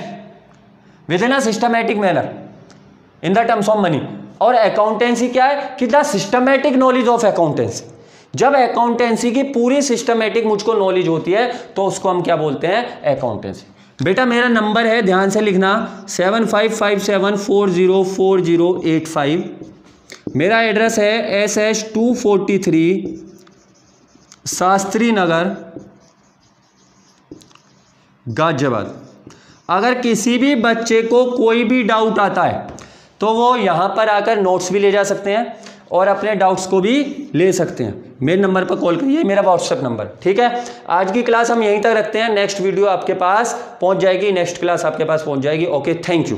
within a systematic manner in the terms of money. और अकाउंटेंसी क्या है? कि the systematic knowledge of accountancy. जब अकाउंटेंसी की पूरी systematic मुझको knowledge होती है तो उसको हम क्या बोलते हैं? अकाउंटेंसी। बेटा मेरा नंबर है, ध्यान से लिखना, 7557404085। मेरा एड्रेस है SS 243 शास्त्री नगर, गाजियाबाद। अगर किसी भी बच्चे को कोई भी डाउट आता है तो वो यहाँ पर आकर नोट्स भी ले जा सकते हैं और अपने डाउट्स को भी ले सकते हैं। मेरे नंबर पर कॉल करिए, मेरा व्हाट्सएप नंबर, ठीक है। आज की क्लास हम यहीं तक रखते हैं। नेक्स्ट वीडियो आपके पास पहुंच जाएगी, नेक्स्ट क्लास आपके पास पहुंच जाएगी। Okay, thank you.